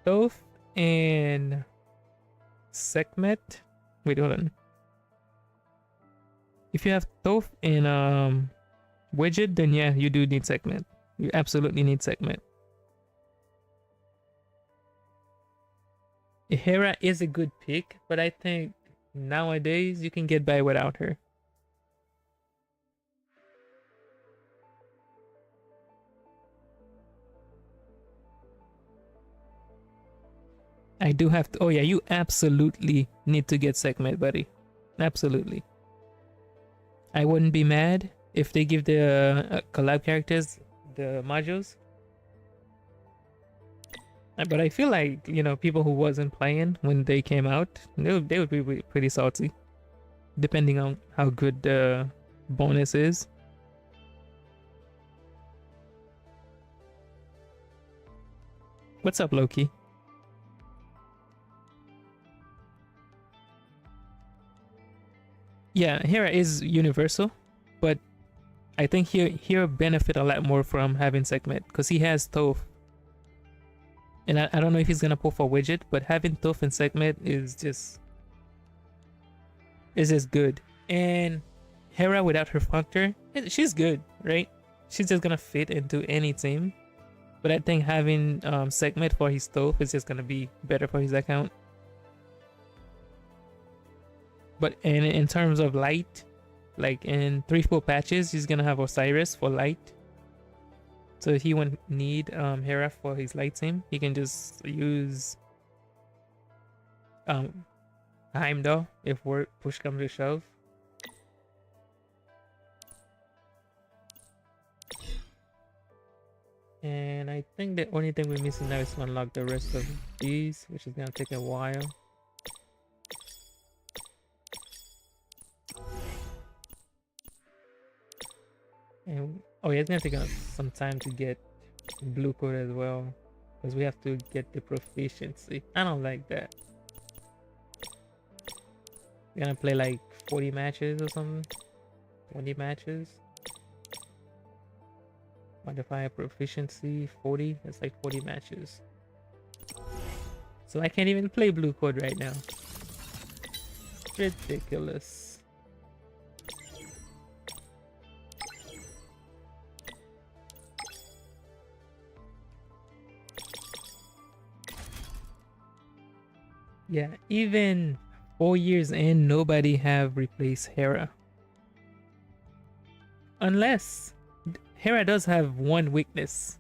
Thoth and Sekhmet, wait, hold on. If you have Thoth and Wadjet, then yeah, you do need Sekhmet. You absolutely need Sekhmet. Hera is a good pick, but I think nowadays you can get by without her. I do have to. Oh yeah, you absolutely need to get Sekhmet, buddy. Absolutely. I wouldn't be mad if they give the collab characters the modules. But I feel like, people who wasn't playing when they came out, they would be pretty salty. Depending on how good the bonus is. What's up, Loki? Yeah, Hera is universal, but I think he'll benefit a lot more from having Sekhmet, because he has Thoth. And I don't know if he's gonna pull for Wadjet, but having Thoth and Sekhmet is just good. And Hera without her functor, she's good, right? She's just gonna fit into any team. But I think having Sekhmet for his Thoth is just gonna be better for his account. But in terms of light, like in 3-4 patches, he's gonna have Osiris for light. So if he won't need Hera for his light team, he can just use Heimdall if push comes to shove. And I think the only thing we're missing now is to unlock the rest of these, which is gonna take a while. And oh yeah, it's gonna take us some time to get blue code as well, because we have to get the proficiency. I don't like that. We're gonna play like 40 matches or something, 20 matches. Modify proficiency 40. That's like 40 matches. So I can't even play blue code right now. Ridiculous. Yeah, even 4 years in, nobody have replaced Hera. Unless Hera does have one weakness,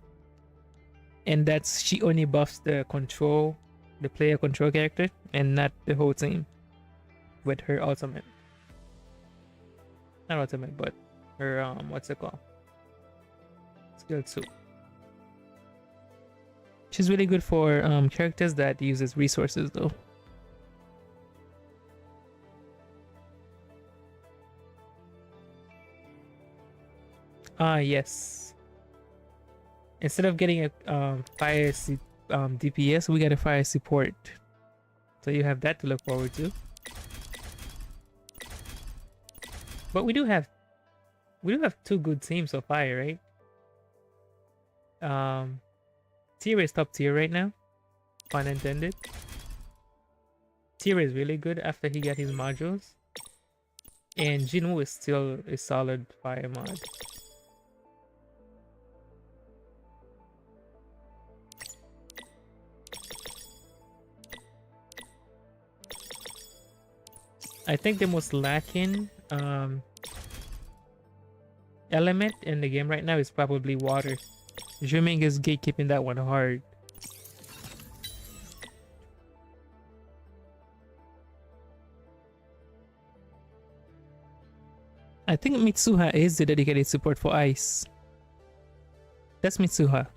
and that's she only buffs the player control character, and not the whole team with her ultimate. Not ultimate, but her what's it called? skill 2. She's really good for characters that uses resources though. Yes. Instead of getting a fire DPS, we got a fire support. So you have that to look forward to. But we do have two good teams of fire, right? Tier is top tier right now. Pun intended. Tier is really good after he got his modules. And Jinwoo is still a solid fire mod. I think the most lacking element in the game right now is probably water. Juming is gatekeeping that one hard. I think Mitsuha is the dedicated support for ice. That's Mitsuha.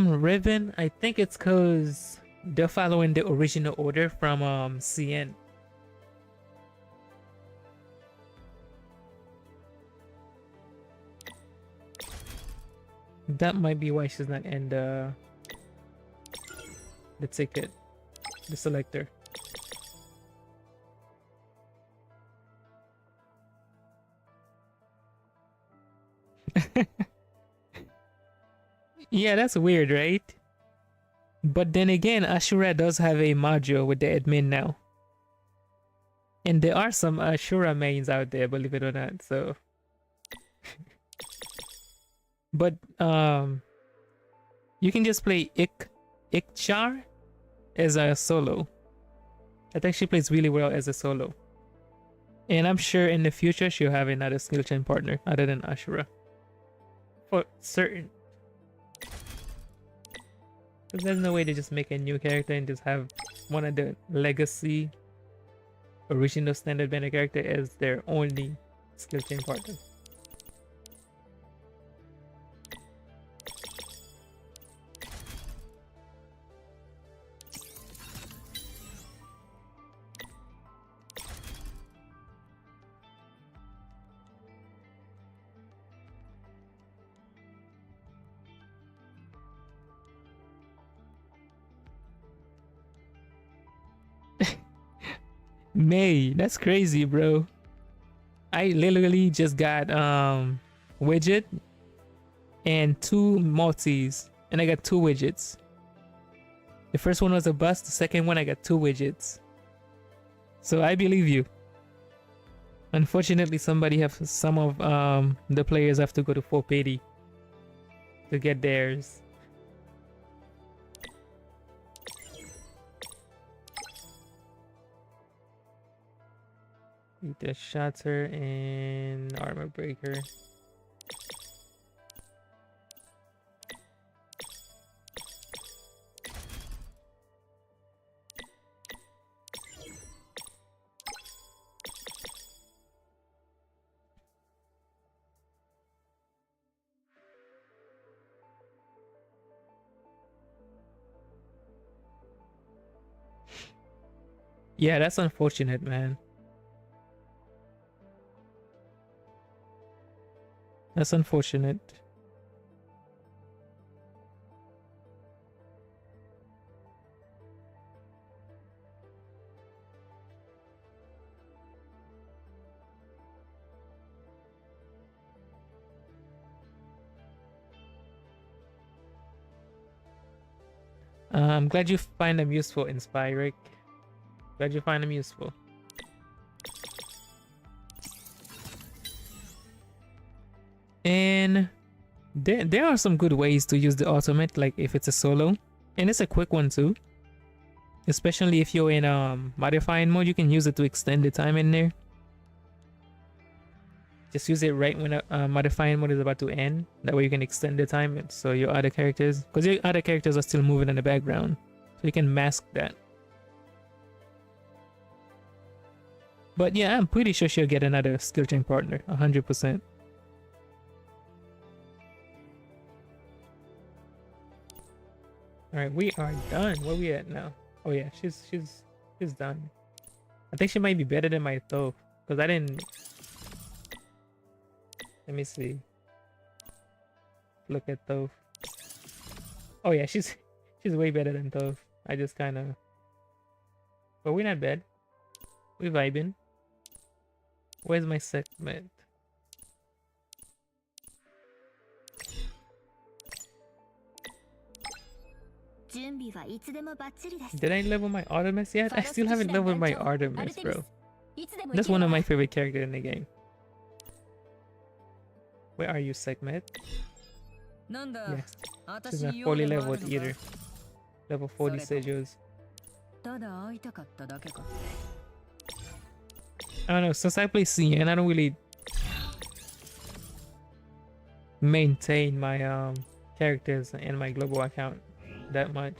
Riven, I think it's cause they're following the original order from CN. That might be why she's not in the ticket, the selector. Yeah, that's weird, right? But then again, Ashura does have a module with the admin now. And there are some Ashura mains out there, believe it or not, so... But, you can just play Ikchar as a solo. I think she plays really well as a solo. And I'm sure in the future she'll have another skill chain partner other than Ashura. For certain. Because there's no way to just make a new character and just have one of the legacy original standard banner character as their only skill chain partner. May, that's crazy, bro. I literally just got widget and 2 multis, and I got 2 widgets. The first one was a bust, the second one I got 2 widgets. So I believe you. Unfortunately, some of the players have to go to 480 to get theirs. The Shatter and Armor Breaker. Yeah, that's unfortunate, man. That's unfortunate. I'm glad you find them useful, Inspiric. Glad you find them useful. And there are some good ways to use the ultimate, like if it's a solo, and it's a quick one too. Especially if you're in modifying mode, you can use it to extend the time in there. Just use it right when modifying mode is about to end. That way you can extend the time so your other characters, because your other characters are still moving in the background, so you can mask that. But yeah, I'm pretty sure she'll get another skill chain partner, 100%. All right, we are done. Where we at now? Oh yeah, she's done. I think she might be better than my Thoth, because I didn't. Let me see. Look at Thoth. Oh yeah, she's way better than Thoth. I just kind of. But we're not bad. We vibing. Where's my segment? Did I level my Artemis yet? I still haven't leveled my Artemis, bro. That's one of my favorite characters in the game. Where are you, segment? Yes. She's not fully leveled either. Level 40 Sejos. I don't know, since I play CN, I don't really maintain my characters in my global account that much.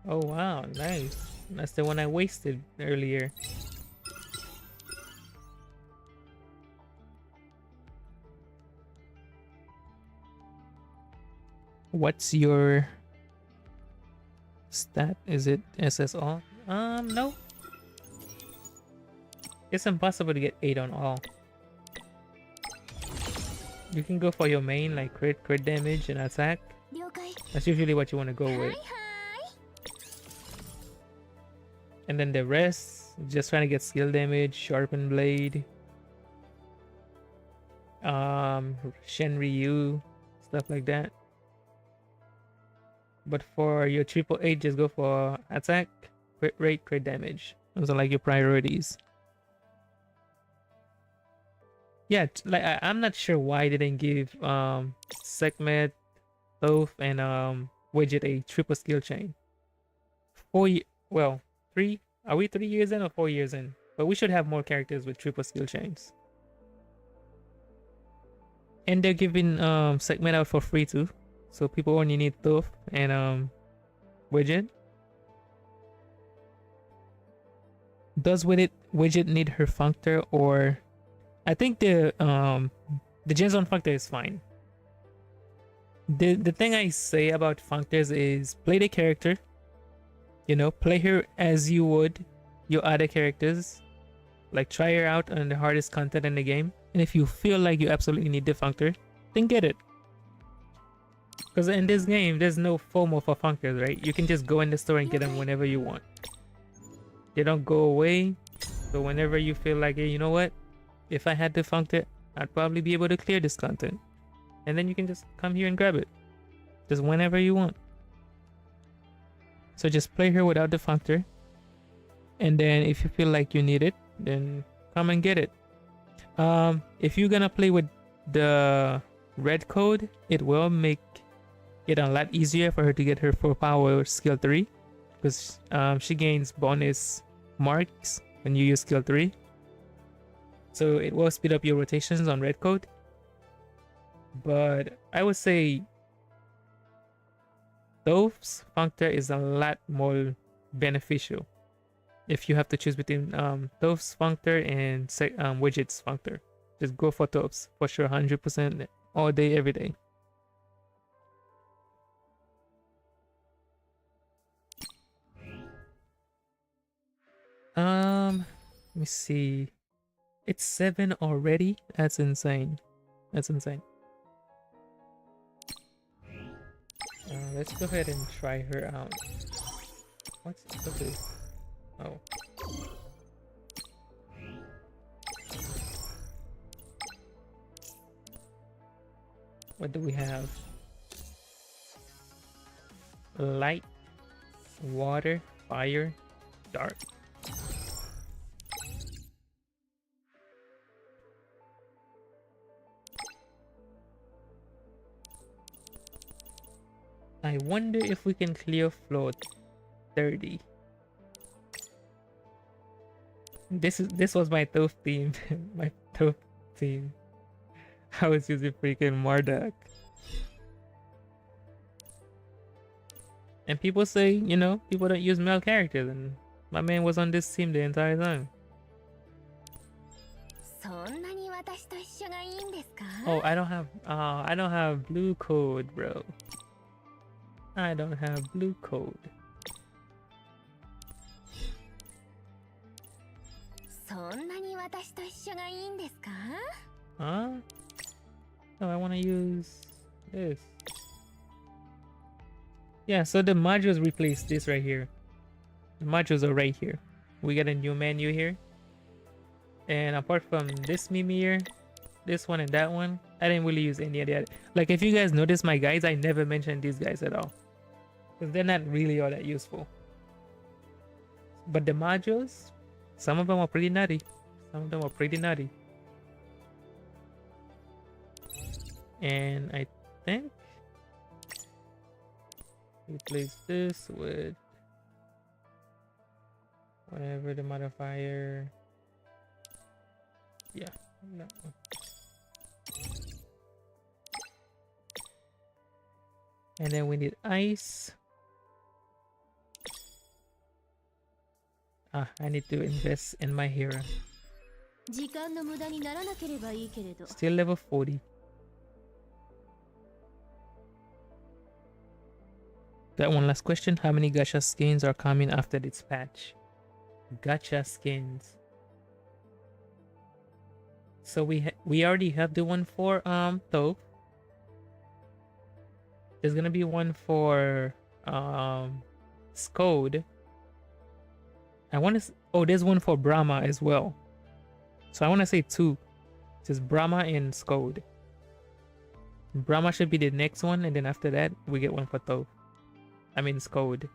Oh wow, nice. That's the one I wasted earlier. What's your stat? Is it SSR? No. It's impossible to get 8 on all. You can go for your main, like crit damage and attack. That's usually what you want to go with. And then the rest, just trying to get skill damage, sharpen blade, Shenryu, stuff like that. But for your 888, just go for attack, crit rate, crit damage. Those are like your priorities. Yeah, like I'm not sure why they didn't give Sekhmet, Thoth, and Wadjet a triple skill chain. 3. Are we 3 years in or 4 years in? But we should have more characters with triple skill chains. And they're giving Sekhmet out for free too. So people only need Thoth and Wadjet. Does Wadjet need her functor, or I think the gens on functor is fine. The thing I say about functors is play the character. You know, play her as you would your other characters. Like try her out on the hardest content in the game. And if you feel like you absolutely need the functor, then get it. Because in this game, there's no FOMO for functors, right? You can just go in the store and get them whenever you want. They don't go away. So whenever you feel like, hey, you know what? If I had the functor, I'd probably be able to clear this content. And then you can just come here and grab it. Just whenever you want. So just play her without the functor. And then if you feel like you need it, then come and get it. If you're gonna play with the red code, it will make it a lot easier for her to get her full power skill 3. Because she gains bonus marks when you use skill 3. So it will speed up your rotations on red code. But I would say Thoth's functor is a lot more beneficial if you have to choose between Thoth's functor and Wadjet's functor. Just go for Thoth's for sure, 100% all day, every day. Let me see. It's 7 already? That's insane. That's insane. Let's go ahead and try her out. What's this? Oh. What do we have? Light, water, fire, dark. I wonder if we can clear floor 30. This was my tough theme. My tough theme. I was using freaking Marduk. And people say, you know, people don't use male characters, and my man was on this team the entire time. Oh, I don't have blue code, bro. I don't have blue code. Huh? No, I want to use this. Yeah, so the modules replace this right here. The modules are right here. We get a new menu here. And apart from this meme here, this one and that one, I didn't really use any of that. Like, if you guys notice my guides, I never mentioned these guys at all. Because they're not really all that useful. But the modules, some of them are pretty nutty. Some of them are pretty nutty. And I think replace this with whatever the modifier. Yeah, that one. And then we need ice. I need to invest in my hero. Still level 40. Got one last question. How many gacha skins are coming after this patch? Gacha skins. So we already have the one for Toph. There's gonna be one for Skode. I want to. Oh, there's one for Brahma as well. So I want to say two. Just Brahma and Skode. Brahma should be the next one, and then after that we get one for Toph. I mean Skode.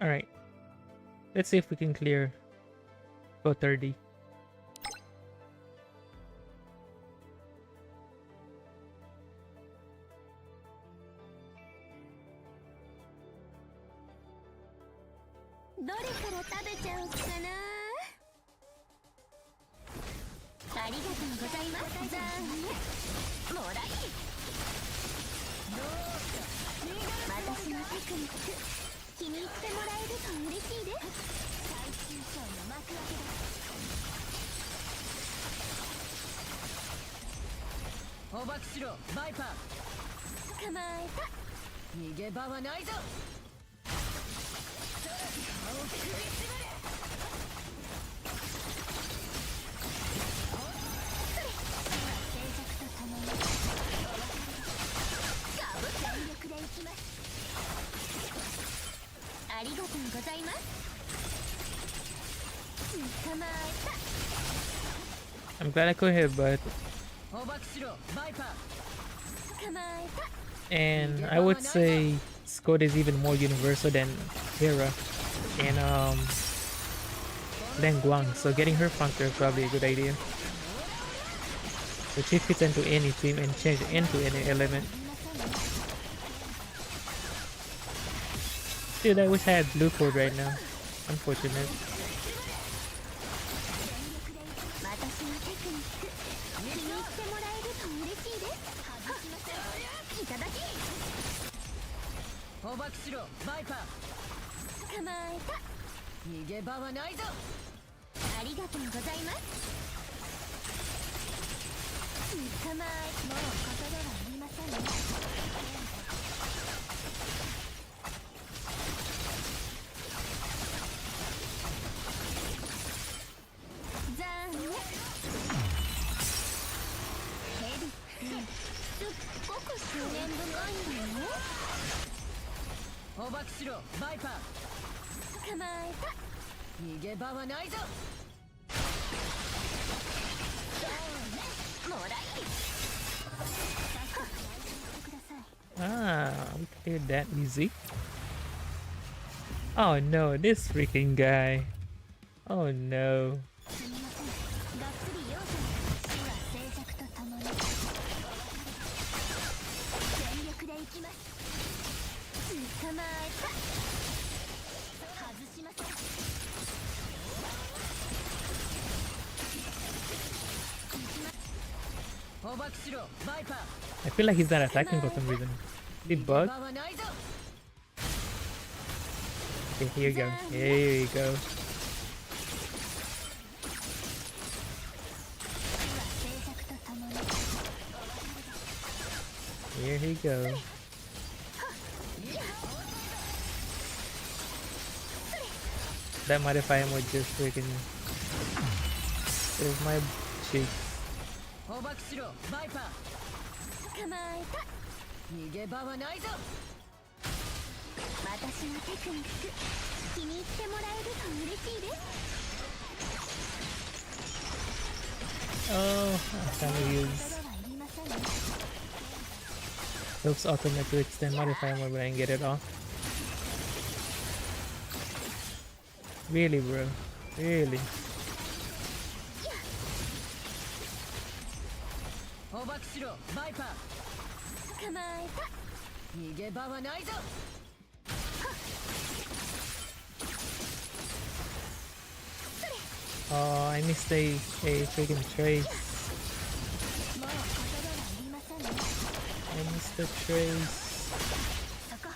Alright. Let's see if we can clear for 30. I'm glad I could hit, but and I would say Skode is even more universal than Hera and than Guang, so getting her functor is probably a good idea. So she fits into any team and change into any element. Dude, I wish I had blue code right now. Unfortunate. Ah, we cleared that easy. Oh no, this freaking guy. Oh no. すみません。がっつり容赦の死は静寂とともに全力でいきます。捕まえた。外しません。捕獲しろバイパー I feel like he's not attacking for some reason. Did he bug? 場はないぞ Okay, here you go. Here you go. 死は静寂とともに Here he goes. That modifier would just freaking save my cheeks. 捕獲しろバイパー捕まえた。逃げ場はないぞ私のテクニック気に入ってもらえると嬉しいです。 Oh, I'm trying to 言 use 葉はいりませんね。 Soap's ultimate to extend modifier mode, but I didn't get it off. Really, bro? Really? 捕獲しろバイパー捕まえた。逃げ場はないぞ Oh, I missed a freaking trace. もう言葉はいりませんね。 I missed the trace. そこ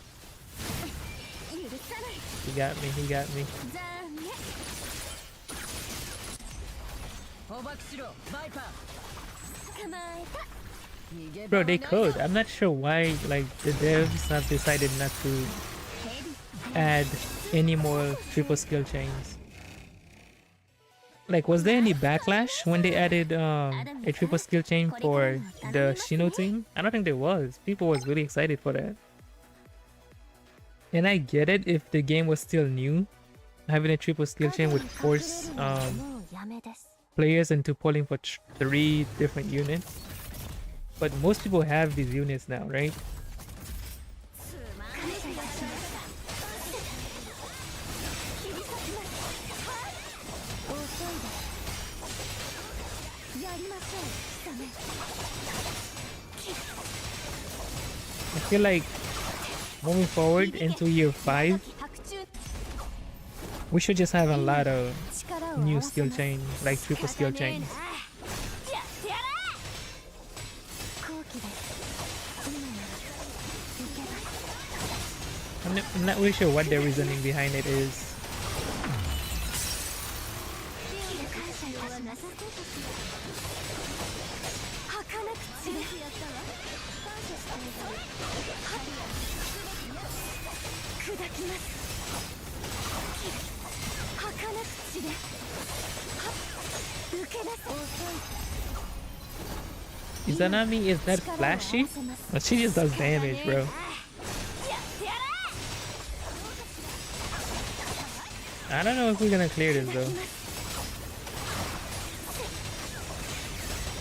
許さない。 He got me, he got me. 残念。捕獲しろバイパー捕まえた。逃げ場 Bro, はない they ぞ could. I'm not sure why, like, the devs have decided not to ヘビ add any more triple skill chains. Like, was there any backlash when they added a triple skill chain for the Shino team? I don't think there was. People was really excited for that. And I get it if the game was still new. Having a triple skill chain would force もうやめです。 players into pulling for 3 different units. But most people have these units now, right? 感謝いたします。切り裂きます。遅いです。やりましょう。ダメ。 I feel like moving forward into year 5, 白昼 we should just have a lot of 力を new 合わせ skill ます。 chains, like triple skill 仕方ねえ chains. な。やってやれ。後期です。今ならいけます。 I'm not really sure what their reasoning behind it is. 感謝いたします。儚く散れ。砕きます。儚く散れ。受けなさい。 Izanami is that flashy? But she just does damage, bro. やってやれ。 I don't know if we're gonna clear this 砕 though. きます。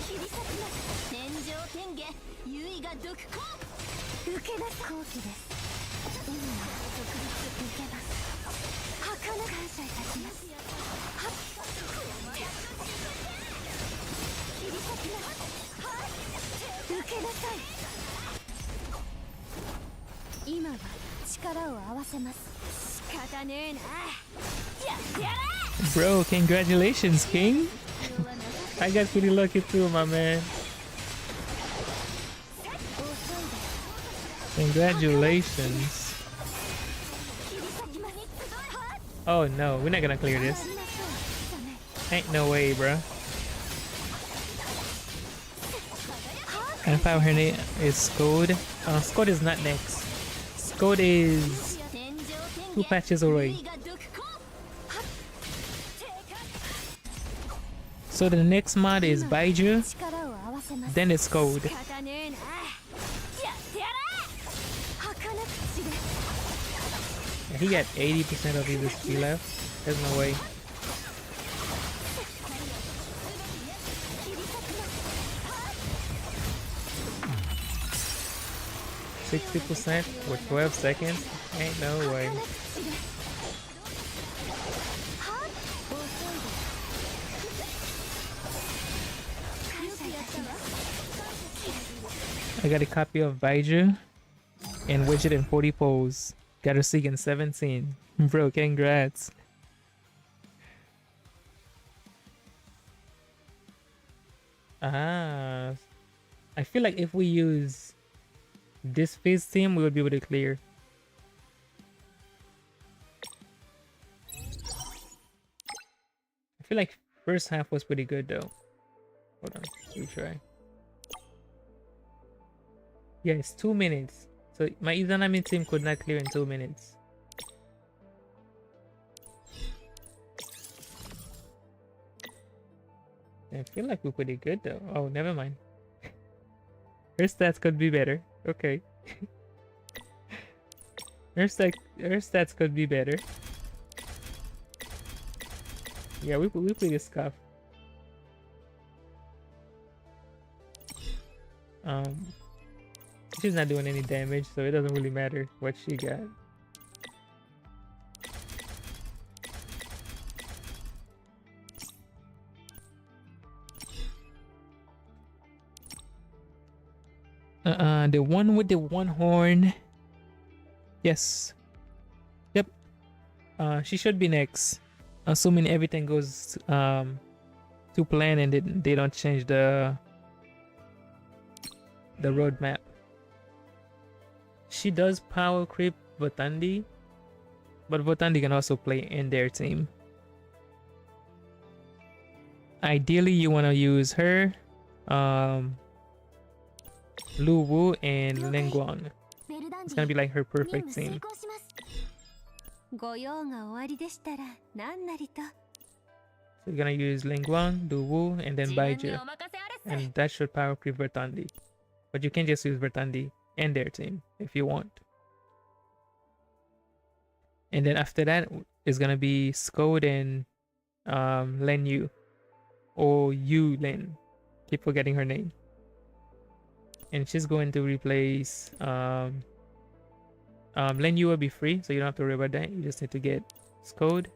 切り裂きます。天上天下唯我独行。受けなさい。後期です。今なら独立受けます。儚く感謝いたします。はっ。切り裂きます。受けなさい。今は力を合わせます。仕方ねえな。やってやれ。 Bro, congratulations, King. I got pretty lucky too, my man. Congratulations. Oh no, we're not gonna clear this. Ain't no way, bro. And 5 her name is Scode. Scode is not next. Scode is 2 patches away. So the next mod is Baiju, then it's Code. He got 80% of his HP left. There's no way. 60% with 12 seconds? Ain't no way. I got a copy of Baiju and Widget in 40 polls. Got a Seek in 17. Bro, congrats. Ah, I feel like if we use this phase team, we would be able to clear. I feel like first half was pretty good though. Hold on, retry. Yeah, it's 2 minutes. So my Izanami team could not clear in 2 minutes. I feel like we're pretty good though. Oh, never mind. Her stats could be better. Okay. her stats could be better. Yeah, we play this scuff. She's not doing any damage, so it doesn't really matter what she got. The one with the one horn. Yes. Yep. She should be next, assuming everything goes to plan and they don't change the roadmap. She does power creep Votandi, but Votandi can also play in their team. Ideally, you want to use her, Lu Wu, and Ling Guang. It's gonna be like her perfect team. So you're gonna use Ling Guang, Lu Wu, and then Baiju. And that should power creep Vertandi. But you can just use Vertandi and their team if you want. And then after that is gonna be Skod and Len Yu. Or Yu Len. Keep forgetting her name. And she's going to replace Len Yu will be free, so you don't have to worry about that. You just need to get Skod.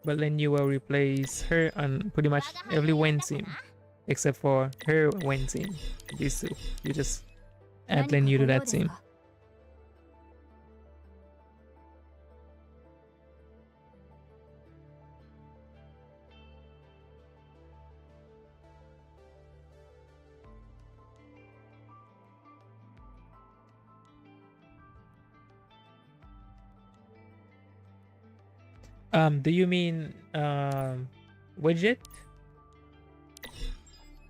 But Len Yu will replace her on pretty much every Wen team. Except for her Wen team. These two. You just add Len Yu to that team. Do you mean Wadjet?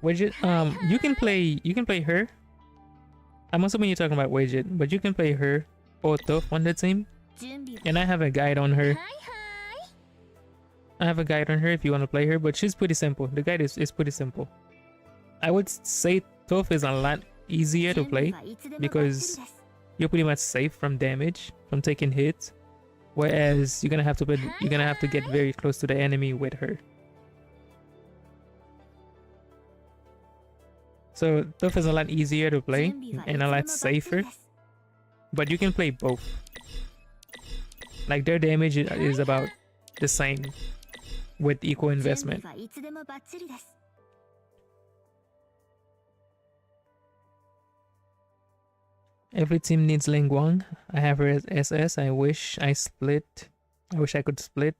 Wadjet, you can play her. I'm assuming you're talking about Wadjet, but you can play her or Toph on the team. And I have a guide on her. I have a guide on her if you want to play her, but she's pretty simple. The guide is pretty simple. I would say Toph is a lot easier to play because you're pretty much safe from damage, from taking hits. Whereas you're gonna have to get very close to the enemy with her. So Toph is a lot easier to play and a lot safer. But you can play both. Like their damage is about the same with equal investment. Every team needs Ling Guang. I have her as SS. I wish I split. I wish I could split.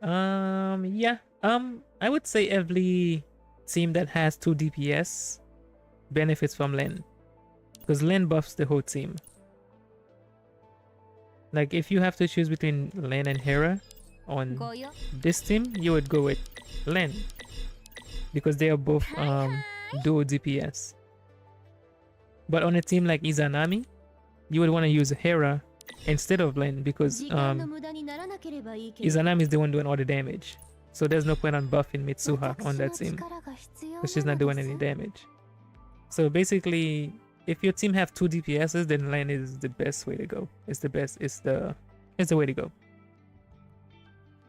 Yeah. I would say every team that has 2 DPS benefits from Len. Because Len buffs the whole team. Like if you have to choose between Len and Hera on this team, you would go with Len. Because they are both dual DPS. But on a team like Izanami, you would want to use Hera instead of Len because Izanami is the one doing all the damage. So there's no point on buffing Mitsuha on that team because she's not doing any damage. So basically, if your team have 2 DPSs, then Len is the best way to go. It's the best. It's the way to go.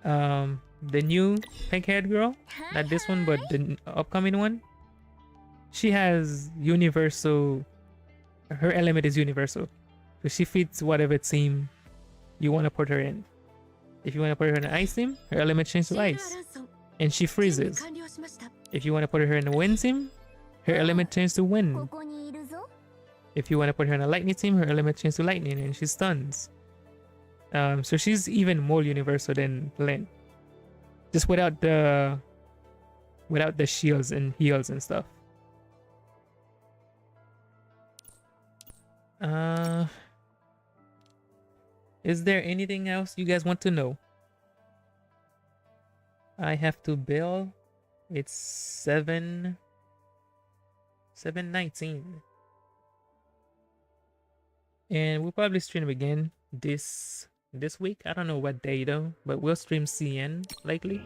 The new pink-haired girl, not this one, but the upcoming one, she has universal her element is universal. So she fits whatever team you want to put her in. If you want to put her in an ice team, her element changes to ice. And she freezes. If you want to put her in a wind team, her element changes to wind. If you want to put her in a lightning team, her element changes to lightning and she stuns. So she's even more universal than Lynn. Just without the shields and heals and stuff. Is there anything else you guys want to know? I have to build. It's 7:19. And we'll probably stream again this week. I don't know what day though, but we'll stream CN likely.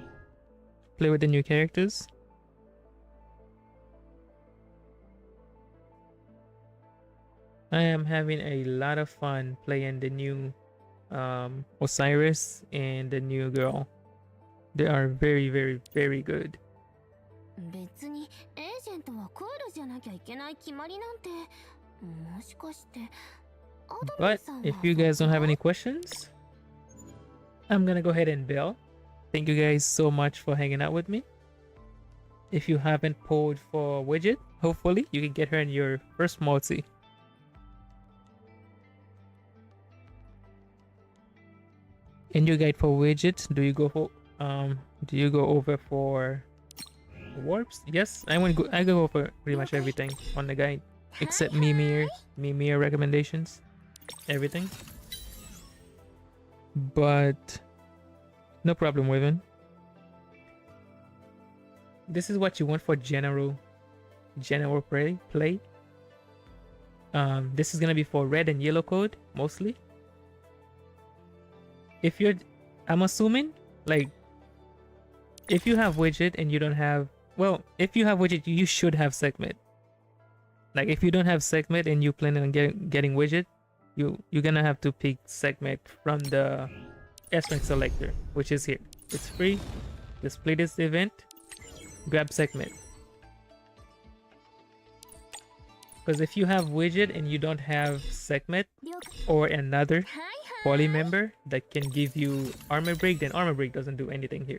Play with the new characters. I am having a lot of fun playing the new Osiris and the new girl. They are very, very, very good. But if you guys don't have any questions, I'm gonna go ahead and bail. Thank you guys so much for hanging out with me. If you haven't pulled for Wadjet, hopefully you can get her in your first multi. In your guide for Wadjet, do you go over for warps? Yes, I go over pretty much everything on the guide except Mimir recommendations, everything. But no problem, Wyvern. This is what you want for general play. This is gonna be for red and yellow code mostly. I'm assuming, like, if you have Wadjet and you don't have, well, if you have Wadjet, you should have Sekhmet. Like, if you don't have Sekhmet and you plan on getting Wadjet, you're gonna have to pick Sekhmet from the S-Rank selector, which is here. It's free. Just play this event, grab Sekhmet. Because if you have Wadjet and you don't have Sekhmet or another poly member that can give you armor break, then armor break doesn't do anything here.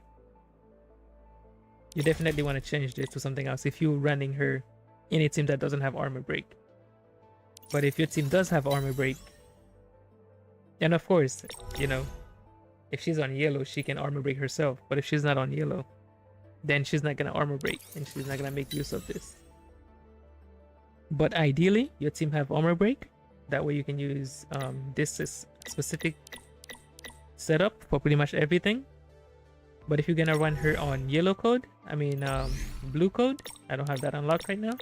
You definitely want to change this to something else if you're running her in a team that doesn't have armor break. But if your team does have armor break, and of course, you know, if she's on yellow, she can armor break herself. But if she's not on yellow, then she's not gonna armor break and she's not gonna make use of this. But ideally, your team have armor break. That way you can use this specific setup for pretty much everything. But if you're gonna run her on yellow code, blue code, I don't have that unlocked right now.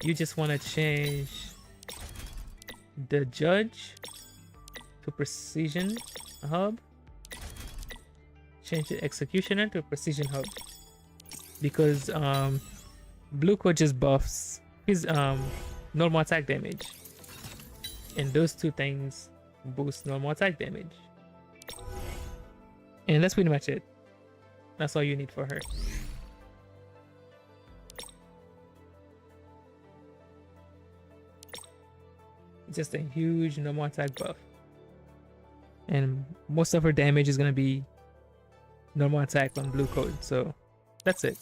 You just want to change the judge to precision hub. Change the executioner to precision hub. Because blue code just buffs his normal attack damage. And those two things boost normal attack damage. And that's pretty much it. That's all you need for her. Just a huge normal attack buff. And most of her damage is going to be normal attack on blue code. So that's it.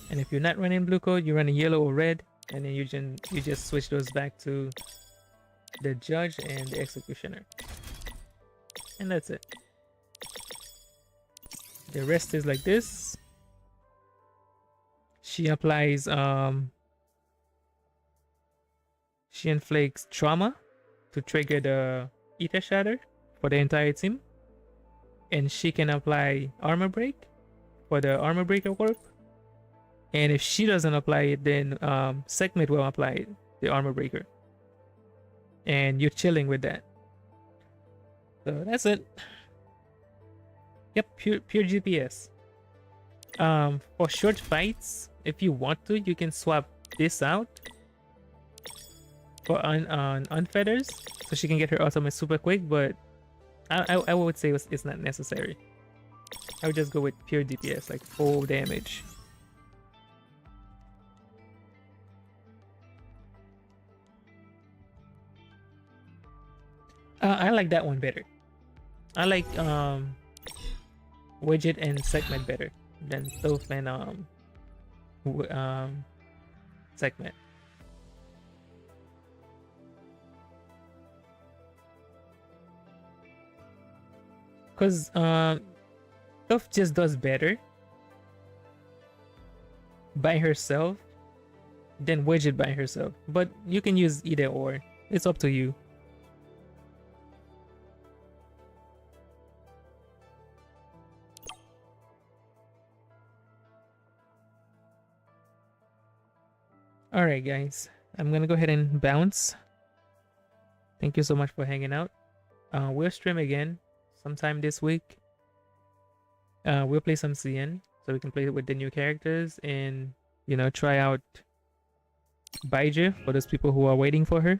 And if you're not running blue code, you're running yellow or red. And then you just switch those back to the judge and the executioner. And that's it. The rest is like this. She applies she inflicts trauma to trigger the Aether Shatter for the entire team. And she can apply armor break for the armor breaker warp. And if she doesn't apply it, then Sekhmet will apply it, the armor breaker. And you're chilling with that. So that's it. Yep, pure GPS. For short fights, if you want to, you can swap this out for unfeathers, so she can get her ultimate super quick. But I would say it's not necessary. I would just go with pure DPS, like full damage. I like that one better. I like Widget and Segment better than Soph and Segment. Cause Soph just does better by herself than Widget by herself. But you can use either or. It's up to you. Alright guys, I'm gonna go ahead and bounce. Thank you so much for hanging out. We'll stream again sometime this week. We'll play some CN so we can play with the new characters and, you know, try out Baiju for those people who are waiting for her.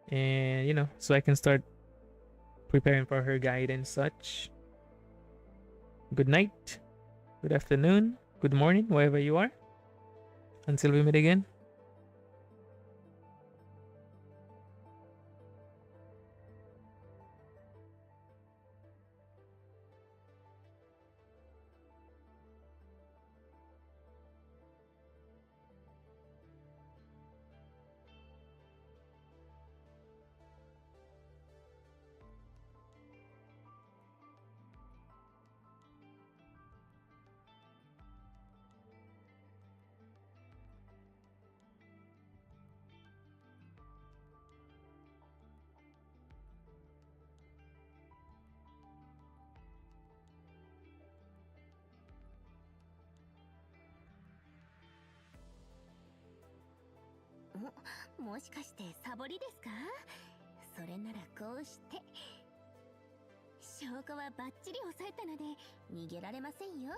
And, you know, so I can start preparing for her guide and such. Good night, good afternoon, good morning, wherever you are. Until we meet again.お、もしかしてサボりですか？それならこうして。証拠はバッチリ押さえたので逃げられませんよ。